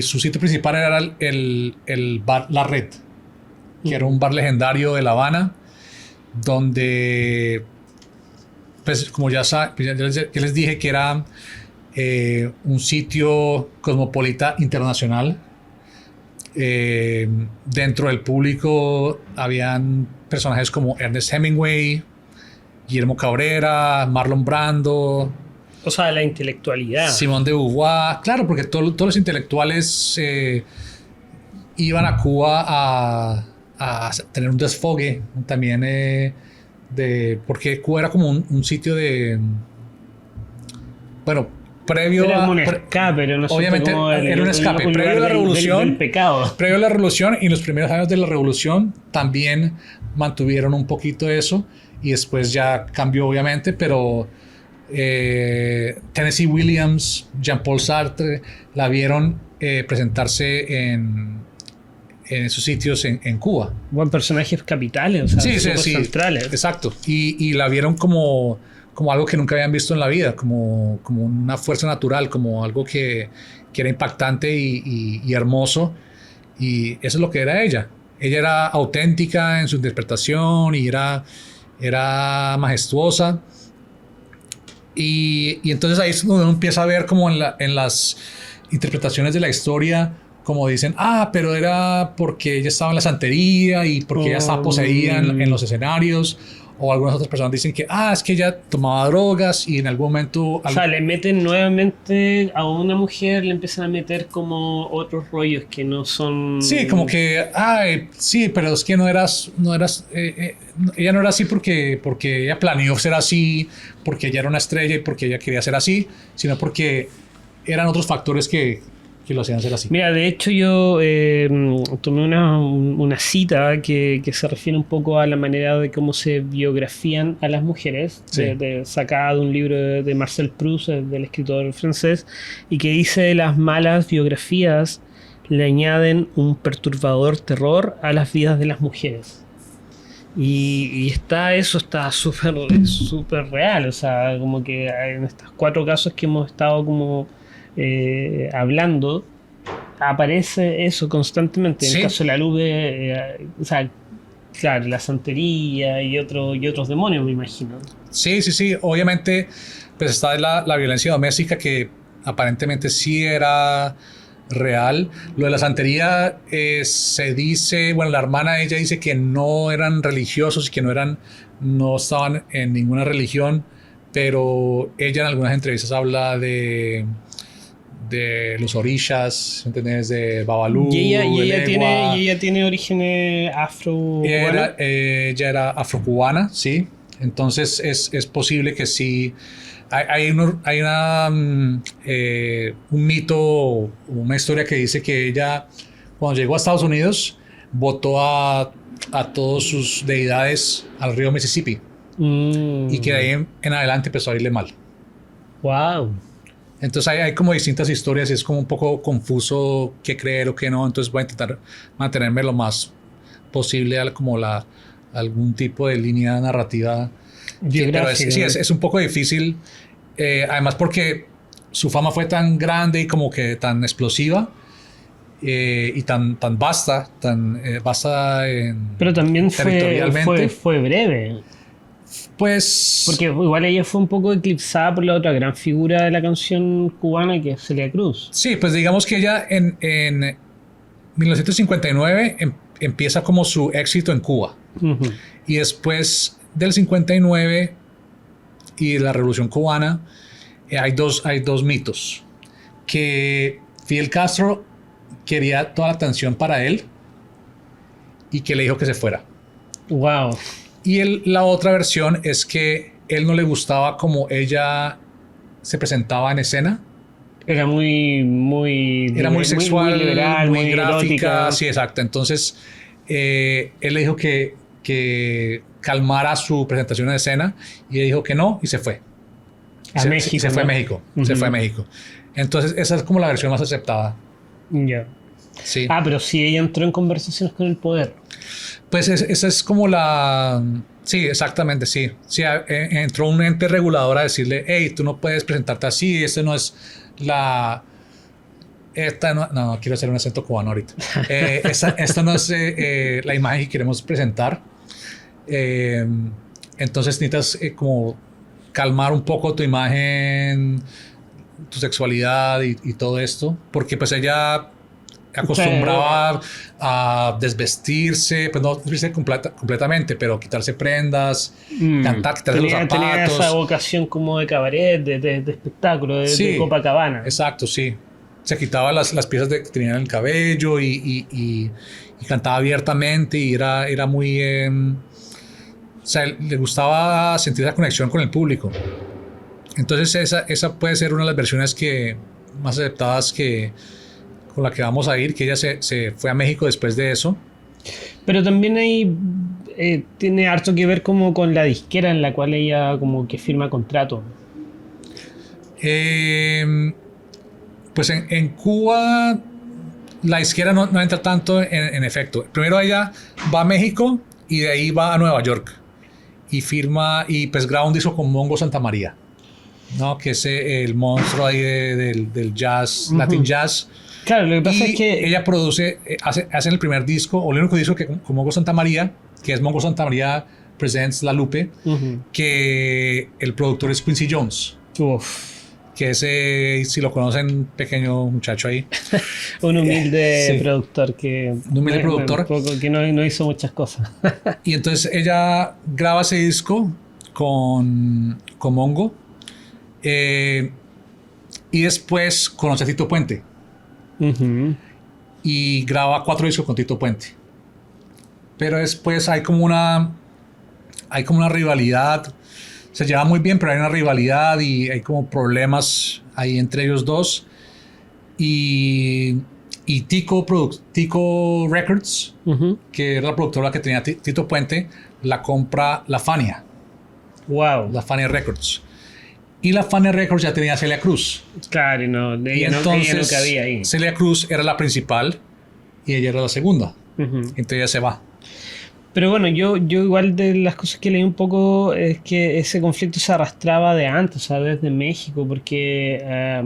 su sitio principal era el bar La Red, que era un bar legendario de La Habana, donde, pues como ya les dije, que era un sitio cosmopolita internacional. Dentro del público habían personajes como Ernest Hemingway, Guillermo Cabrera, Marlon Brando. O sea, la intelectualidad. Simón de Beauvoir. Claro, porque todos los intelectuales iban a Cuba a tener un desfogue también, porque Cuba era como un sitio de... Bueno, previo era como a... un escape, no sé, obviamente era un escape. Previo a la revolución, del pecado. Previo a la revolución, y en los primeros años de la revolución también mantuvieron un poquito eso, y después ya cambió obviamente, pero Tennessee Williams, Jean-Paul Sartre la vieron presentarse en esos sitios en Cuba. Buen personajes capitales, o sea, sí, centrales. Exacto. Y la vieron como algo que nunca habían visto en la vida, como una fuerza natural, como algo que era impactante y hermoso. Y eso es lo que era ella. Ella era auténtica en su interpretación y era majestuosa. Y entonces ahí es donde uno empieza a ver como en las interpretaciones de la historia, como dicen, pero era porque ella estaba en la santería y porque ella estaba poseída en los escenarios. O algunas otras personas dicen que es que ella tomaba drogas y en algún momento... O sea, le meten nuevamente a una mujer, le empiezan a meter como otros rollos que no son... Sí, como que, sí, pero es que ella no era así porque ella planeó ser así, porque ella era una estrella y porque ella quería ser así, sino porque eran otros factores que lo hacían ser así. Mira, de hecho yo tomé una cita que se refiere un poco a la manera de cómo se biografían a las mujeres, sí. Sacada de un libro de Marcel Proust, del escritor francés, y que dice: las malas biografías le añaden un perturbador terror a las vidas de las mujeres. Y eso está súper real, o sea, como que en estos 4 casos que hemos estado como... hablando, aparece eso constantemente. En el caso de la Lube, o sea, claro, la santería y otros demonios, me imagino. Sí, obviamente pues está la violencia doméstica, que aparentemente sí era real. Lo de la santería, se dice, bueno, la hermana de ella dice que no eran religiosos y que no estaban en ninguna religión, pero ella en algunas entrevistas habla de los orishas, ¿entendés? De Babalú. Y ella tiene orígenes afro-cubanos. Ella era afrocubana, sí. Entonces es posible que sí. Hay un mito, una historia que dice que ella, cuando llegó a Estados Unidos, botó a todas sus deidades al río Mississippi. Y que de ahí en adelante empezó a irle mal. Wow. Entonces hay como distintas historias y es como un poco confuso qué creer o qué no. Entonces voy a intentar mantenerme lo más posible algún tipo de línea narrativa. Pero es un poco difícil, además porque su fama fue tan grande y como que tan explosiva y tan vasta, vasta Pero también territorialmente. fue breve. Pues Porque igual ella fue un poco eclipsada por la otra gran figura de la canción cubana, que es Celia Cruz. sí, pues digamos que ella en 1959 empieza como su éxito en Cuba. Ujú. Y después del 59 y la Revolución Cubana, hay dos mitos. Que Fidel Castro quería toda la atención para él y que le dijo que se fuera. Wow. Y la otra versión es que él no le gustaba como ella se presentaba en escena. Era Era muy sexual, muy liberal, muy muy gráfica. erótica. Sí, exacto. Entonces, él le dijo que calmara su presentación en escena y ella dijo que no y se fue. A México, se fue a ¿no? México. Ujú. Se fue a México. Entonces, esa es como la versión más aceptada. Ya. Sí. Ah, pero sí, ella entró en conversaciones con el poder. Pues esa es como la... Sí, exactamente, sí. Sí, entró un ente regulador a decirle, hey, tú no puedes presentarte así, esto no es la... Esta no, quiero hacer un acento cubano ahorita. Esta no es la imagen que queremos presentar. Entonces necesitas como calmar un poco tu imagen, tu sexualidad y todo esto, porque pues ella acostumbraba a desvestirse, pues no desvestirse completamente, pero quitarse prendas, cantar, quitarse los zapatos. Tenía esa vocación como de cabaret, de espectáculo, de Copacabana. Exacto, sí. Se quitaba las piezas que tenía en el cabello y cantaba abiertamente y era muy... o sea, le gustaba sentir la conexión con el público. Entonces esa puede ser una de las versiones más aceptadas con la que vamos a ir, que ella se fue a México después de eso. Pero también hay tiene harto que ver como con la disquera en la cual ella como que firma contrato. Pues en Cuba la disquera no entra tanto en efecto. Primero ella va a México y de ahí va a Nueva York y firma y pues graba un disco con Mongo Santamaría, ¿no? Que es el monstruo ahí del jazz, Latin jazz. Claro, lo que pasa Y es que ella produce, hace el primer disco, o el único disco que con Mongo Santamaría, que es Mongo Santamaría Presents La Lupe, que el productor es Quincy Jones, que ese, si lo conocen, pequeño muchacho ahí. un humilde Sí. productor que, Un humilde productor. Que no hizo muchas cosas. Y entonces ella graba ese disco con Mongo, y después conoce a Tito Puente y graba 4 discos con Tito Puente. Pero después hay como una rivalidad. Se lleva muy bien, pero hay una rivalidad y hay como problemas ahí entre ellos dos. Y Tico Records, que era la productora que tenía Tito Puente, la compra la Fania. Wow. La Fania Records. Y la Fania Records ya tenía a Celia Cruz. Claro, y ella no cabía ahí. Celia Cruz era la principal y ella era la segunda. Entonces ella se va. Pero bueno, yo igual de las cosas que leí un poco es que ese conflicto se arrastraba de antes, o sea, desde México, porque,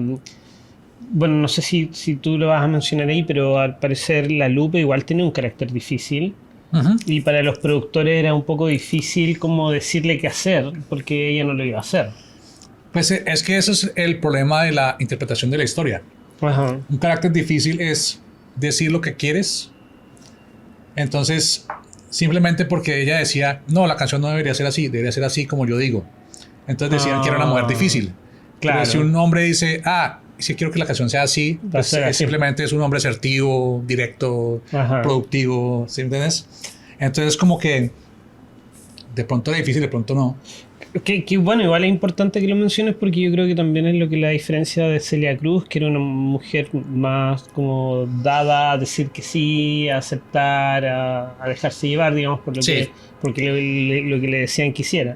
bueno, no sé si tú lo vas a mencionar ahí, pero al parecer La Lupe igual tiene un carácter difícil. Y para los productores era un poco difícil como decirle qué hacer, porque ella no lo iba a hacer. Pues es que eso es el problema de la interpretación de la historia. Ajá. Un carácter difícil es decir lo que quieres. Entonces, simplemente porque ella decía, no, la canción no debería ser así como yo digo. Entonces decían que era una mujer difícil. Claro. Pero si un hombre dice, si quiero que la canción sea así, pues simplemente es un hombre asertivo, directo, productivo, ¿sí me entiendes? Entonces como que de pronto era difícil, de pronto no. Que bueno, igual es importante que lo menciones porque yo creo que también es lo que la diferencia de Celia Cruz, que era una mujer más como dada a decir que sí, a aceptar, a dejarse llevar, digamos, por lo que le decían que hiciera.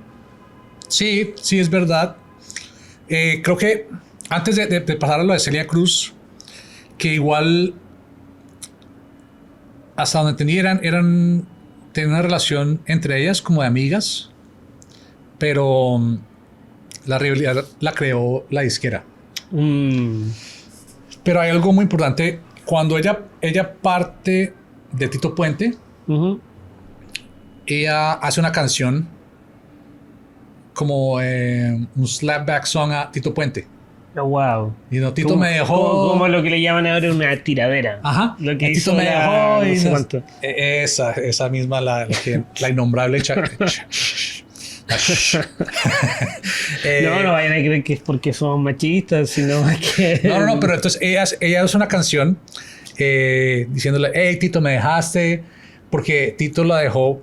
Sí, es verdad. Creo que antes de pasar a lo de Celia Cruz, que igual hasta donde entendí tenían una relación entre ellas como de amigas, pero la rivalidad la creó la disquera. Mm. Pero hay algo muy importante. Cuando ella parte de Tito Puente, Ujú. ella hace una canción como un slapback song a Tito Puente. Oh, wow. Y no, Tito me dejó. Como lo que le llaman ahora una tiradera. Ajá. Lo que Tito hizo me la- dejó. Y no sé no- cuánto. esa misma, la innombrable. No vayan a creer que es porque somos machistas, sino que... No, pero entonces ella hace una canción diciéndole, hey, Tito, me dejaste, porque Tito la dejó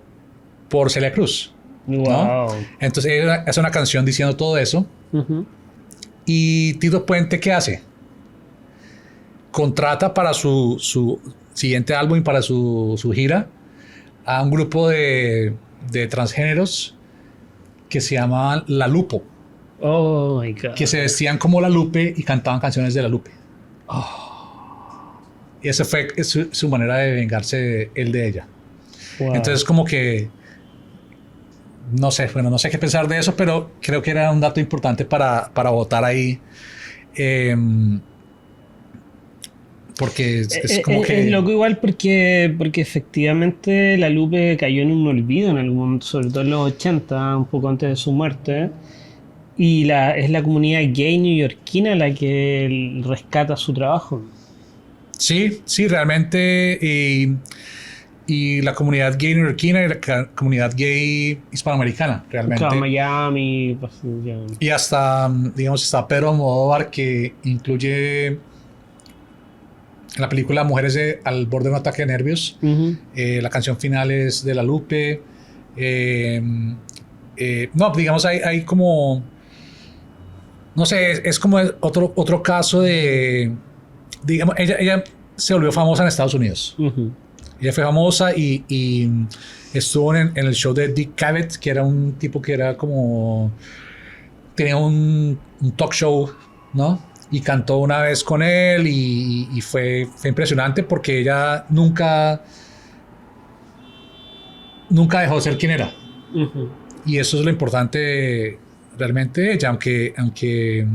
por Celia Cruz, ¿no? Wow. Entonces ella hace una canción diciendo todo eso, Ujú. y Tito Puente, ¿qué hace? Contrata para su siguiente álbum y para su gira a un grupo de transgéneros que se llamaban La Lupo, Oh my God. que se vestían como La Lupe y cantaban canciones de La Lupe. Y esa fue su manera de vengarse él de ella. Wow. Entonces como que no sé qué pensar de eso, pero creo que era un dato importante para votar ahí. Porque es como que... Es loco igual porque efectivamente la Lupe cayó en un olvido en algún momento, sobre todo en los 80, un poco antes de su muerte. Y es la comunidad gay neoyorquina la que rescata su trabajo. Sí, realmente. Y la comunidad gay neoyorquina y la comunidad gay hispanoamericana, realmente. Claro, Miami, pues, ya. Y hasta, digamos, está Pedro Almodóvar, que incluye en la película Mujeres al borde de un ataque de nervios. Ujú. La canción final es de La Lupe. No, digamos, hay como... No sé, es como otro caso de... Digamos, ella se volvió famosa en Estados Unidos. Ujú. Ella fue famosa y estuvo en el show de Dick Cavett, que era un tipo que era como... Tenía un talk show, ¿no? Y cantó una vez con él y fue impresionante porque ella nunca dejó de ser quien era. Ujú. Y eso es lo importante realmente de ella, aunque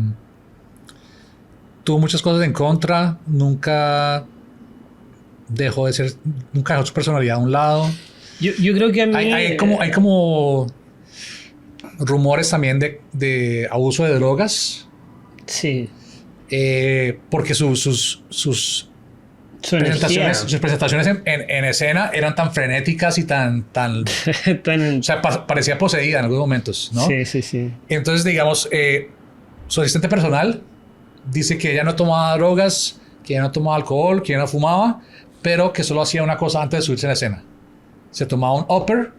tuvo muchas cosas en contra, nunca dejó su personalidad a un lado. Yo creo que a mí... Hay como rumores también de abuso de drogas, Sí. porque sus Su energía. presentaciones en escena eran tan frenéticas y tan Tan- o sea, parecía poseída en algunos momentos, ¿no? Sí. Entonces, digamos, su asistente personal dice que ella no tomaba drogas, que ella no tomaba alcohol, que ella no fumaba, pero que solo hacía una cosa antes de subirse a la escena. Se tomaba un upper.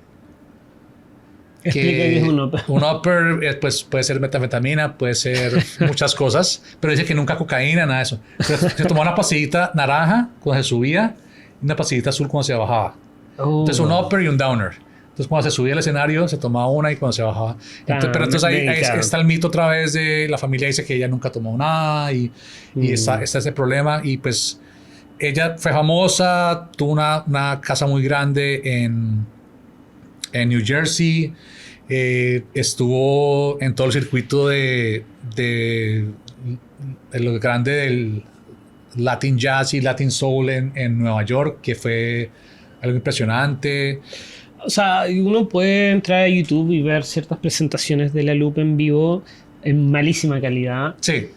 Explica qué es un upper. Un upper, pues, puede ser metanfetamina, puede ser muchas cosas, pero dice que nunca cocaína, nada de eso. Se tomaba una pastillita naranja cuando se subía y una pastillita azul cuando se bajaba. Entonces, un upper y un downer. Entonces, cuando se subía al escenario, se tomaba una y cuando se bajaba. Pero entonces ahí está el mito otra vez de la familia dice que ella nunca tomó nada y está ese problema. Y pues ella fue famosa, tuvo una casa muy grande en New Jersey, estuvo en todo el circuito de lo grande del Latin Jazz y Latin Soul en Nueva York, que fue algo impresionante. O sea, uno puede entrar a YouTube y ver ciertas presentaciones de La Lupe en vivo en malísima calidad. Sí.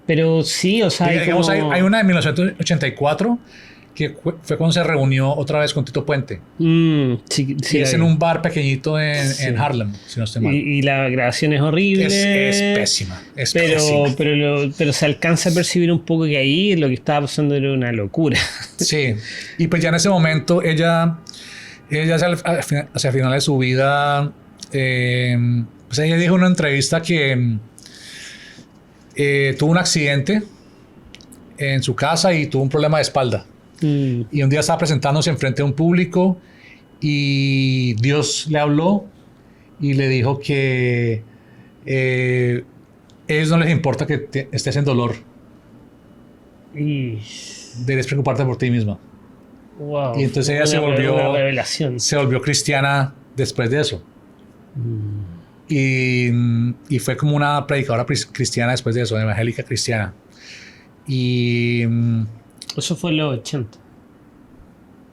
Pero sí, o sea, Digamos, hay una de 1984 que fue cuando se reunió otra vez con Tito Puente. Sí, Y es en un bar pequeñito Sí. en Harlem, si no estoy mal. y la grabación es horrible. Es pésima. Es pésima. Pero se alcanza a percibir un poco que ahí lo que estaba pasando era una locura. Sí. Y pues ya en ese momento ella hacia el final de su vida, pues ella dijo en una entrevista que tuvo un accidente en su casa y tuvo un problema de espalda. Y un día estaba presentándose enfrente de un público y Dios le habló y le dijo que a ellos no les importa que estés en dolor. Y... Debes preocuparte por ti misma. Wow. Y entonces ella una revelación. se volvió cristiana después de eso. y fue como una predicadora cristiana después de eso, evangélica cristiana. Y Eso fue en los 80.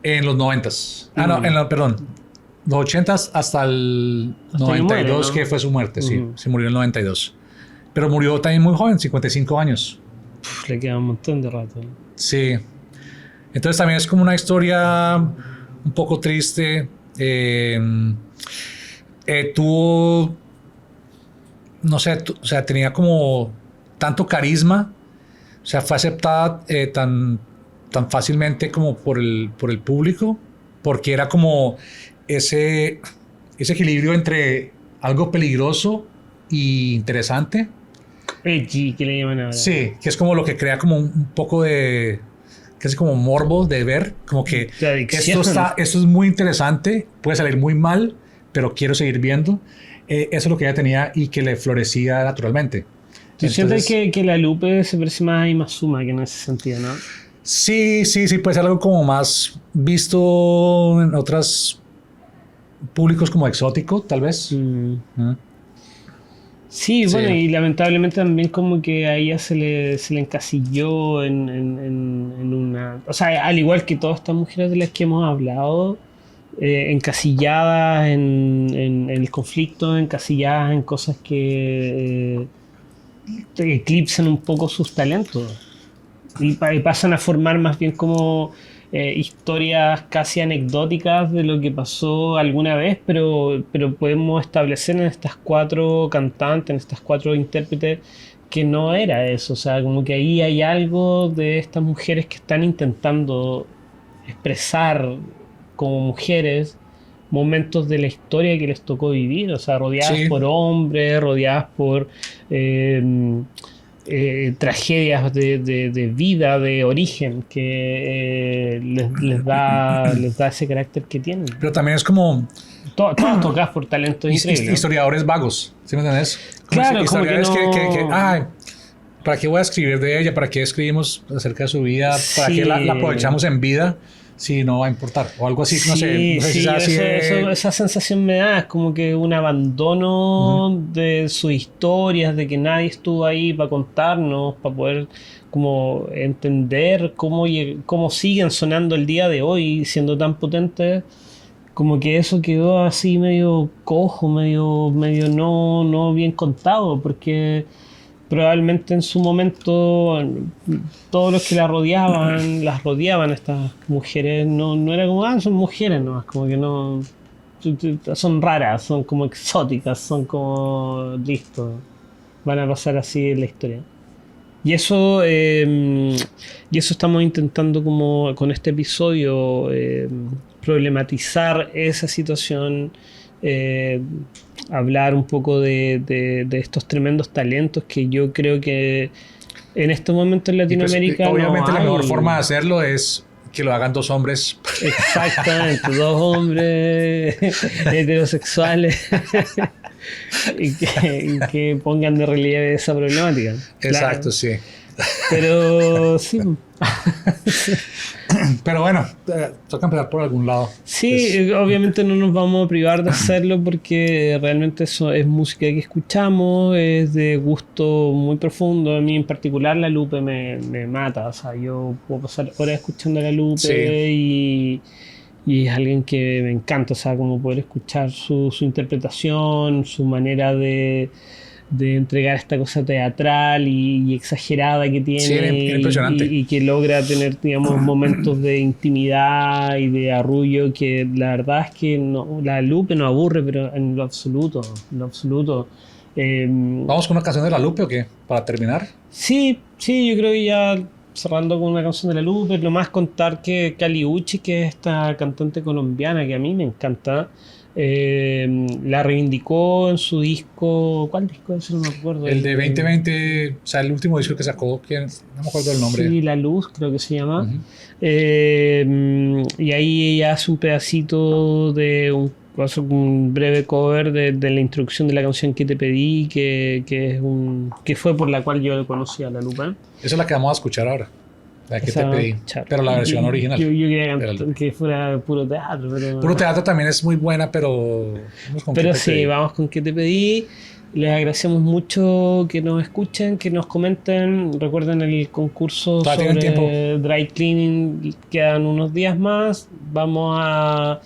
en los 90s. Perdón. Los 80s hasta el Hasta 92, que muere, ¿no? que fue su muerte, sí. Se murió en el 92. Pero murió también muy joven, 55 años. Le queda un montón de rato. Sí. Entonces también es como una historia un poco triste. Tuvo, no sé, o sea, tenía como tanto carisma. O sea, fue aceptada tan fácilmente como por el público, porque era como ese equilibrio entre algo peligroso y interesante. Edgy, que le llaman ahora. Sí, que es como lo que crea como un poco de, casi como morbo de ver, como que De adicción. esto es muy interesante, puede salir muy mal, pero quiero seguir viendo. Eso es lo que ella tenía y que le florecía naturalmente. Tú sientes Entonces, que la Lupe se parece más a Imazuma que en ese sentido, ¿no? sí, puede ser algo como más visto en otros públicos como exótico, tal vez. Mm. Mm. Sí, Sí. bueno, y lamentablemente también como que a ella se le encasilló en una... O sea, al igual que todas estas mujeres de las que hemos hablado, encasilladas en el conflicto, encasilladas en cosas que eclipsan un poco sus talentos. Y pasan a formar más bien como historias casi anecdóticas de lo que pasó alguna vez, pero podemos establecer en estas 4 cantantes, en estas 4 intérpretes, que no era eso. O sea, como que ahí hay algo de estas mujeres que están intentando expresar como mujeres momentos de la historia que les tocó vivir, o sea, rodeadas Sí. por hombres, rodeadas por tragedias de vida, de origen, que les da ese carácter que tienen. Pero también es como Todas tocadas por talentos increíbles. historiadores vagos, ¿sí me entiendes? Como Claro, como que historiadores no... ay, ¿para qué voy a escribir de ella? ¿Para qué escribimos acerca de su vida? ¿Para Sí. qué la aprovechamos en vida si no va a importar? O algo así, no sé. No sé si Sí, sea así de- esa sensación me da, es como que un abandono de sus historias, de que nadie estuvo ahí para contarnos, para poder como entender cómo siguen sonando el día de hoy, siendo tan potentes. Como que eso quedó así medio cojo, medio no bien contado, porque probablemente en su momento todos los que las rodeaban estas mujeres, no era como, son mujeres nomás, como que no, son raras, son como exóticas, son como, listo, van a pasar así en la historia. Y eso estamos intentando como con este episodio problematizar esa situación, hablar un poco de estos tremendos talentos que yo creo que en este momento en y pues, Latinoamérica obviamente no la mejor hay. forma de hacerlo es que lo hagan 2 hombres. Exactamente, 2 hombres heterosexuales y que pongan de relieve esa problemática. Exacto, Claro. sí. Pero sí, Pero bueno, toca empezar por algún lado. sí, obviamente no nos vamos a privar de hacerlo porque realmente eso es música que escuchamos, es de gusto muy profundo. A mí en particular la Lupe me mata, o sea, yo puedo pasar horas escuchando a la Lupe y es alguien que me encanta, o sea, como poder escuchar su interpretación, su manera de entregar esta cosa teatral y exagerada que tiene, Sí, era impresionante. y que logra tener, digamos, momentos de intimidad y de arrullo que la verdad es que la Lupe no aburre, pero en lo absoluto, ¿Vamos con una canción de la Lupe o qué? Para terminar. Sí, yo creo que ya cerrando con una canción de la Lupe, lo más contar que Kali Uchis, que es esta cantante colombiana que a mí me encanta, la reivindicó en su disco. ¿Cuál disco es? No me acuerdo. El de 2020, o sea, el último disco que sacó, no me acuerdo el nombre. Sí, La Luz, creo que se llama. Ujú. Y ahí ella hace un pedacito hace un breve cover de la introducción de la canción que te pedí, que fue por la cual yo conocí a la Lupa. Esa es la que vamos a escuchar ahora. La que Esa te pedí. charla. Pero la versión original. Yo quería Pero- que fuera puro teatro, pero... Puro teatro también es muy buena, pero... vamos con Pero qué te sí, pedí. vamos con qué te pedí. Les agradecemos mucho que nos escuchen, que nos comenten. Recuerden el concurso Todavía tienen sobre dry cleaning. Quedan unos días más. Vamos a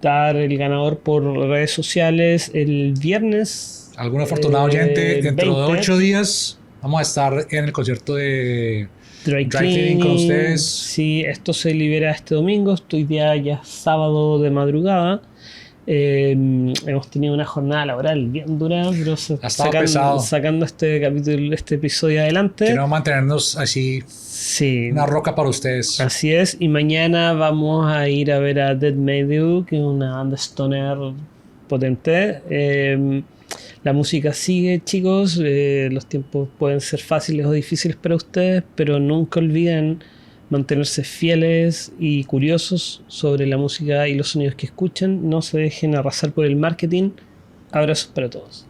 dar el ganador por redes sociales el viernes. Algún afortunado oyente, dentro de 20. 8 días vamos a estar en el concierto de Dry Dry Cleaning con ustedes. Sí, esto se libera este domingo. Estoy ya sábado de madrugada. Hemos tenido una jornada laboral bien dura, pero Ha estado pesado. sacando este capítulo, este episodio adelante. Queremos mantenernos así, Sí, una roca para ustedes. así es. Y mañana vamos a ir a ver a Dead May Do, que es una banda stoner potente. La música sigue, chicos. Los tiempos pueden ser fáciles o difíciles para ustedes, pero nunca olviden mantenerse fieles y curiosos sobre la música y los sonidos que escuchan. No se dejen arrasar por el marketing. Abrazos para todos.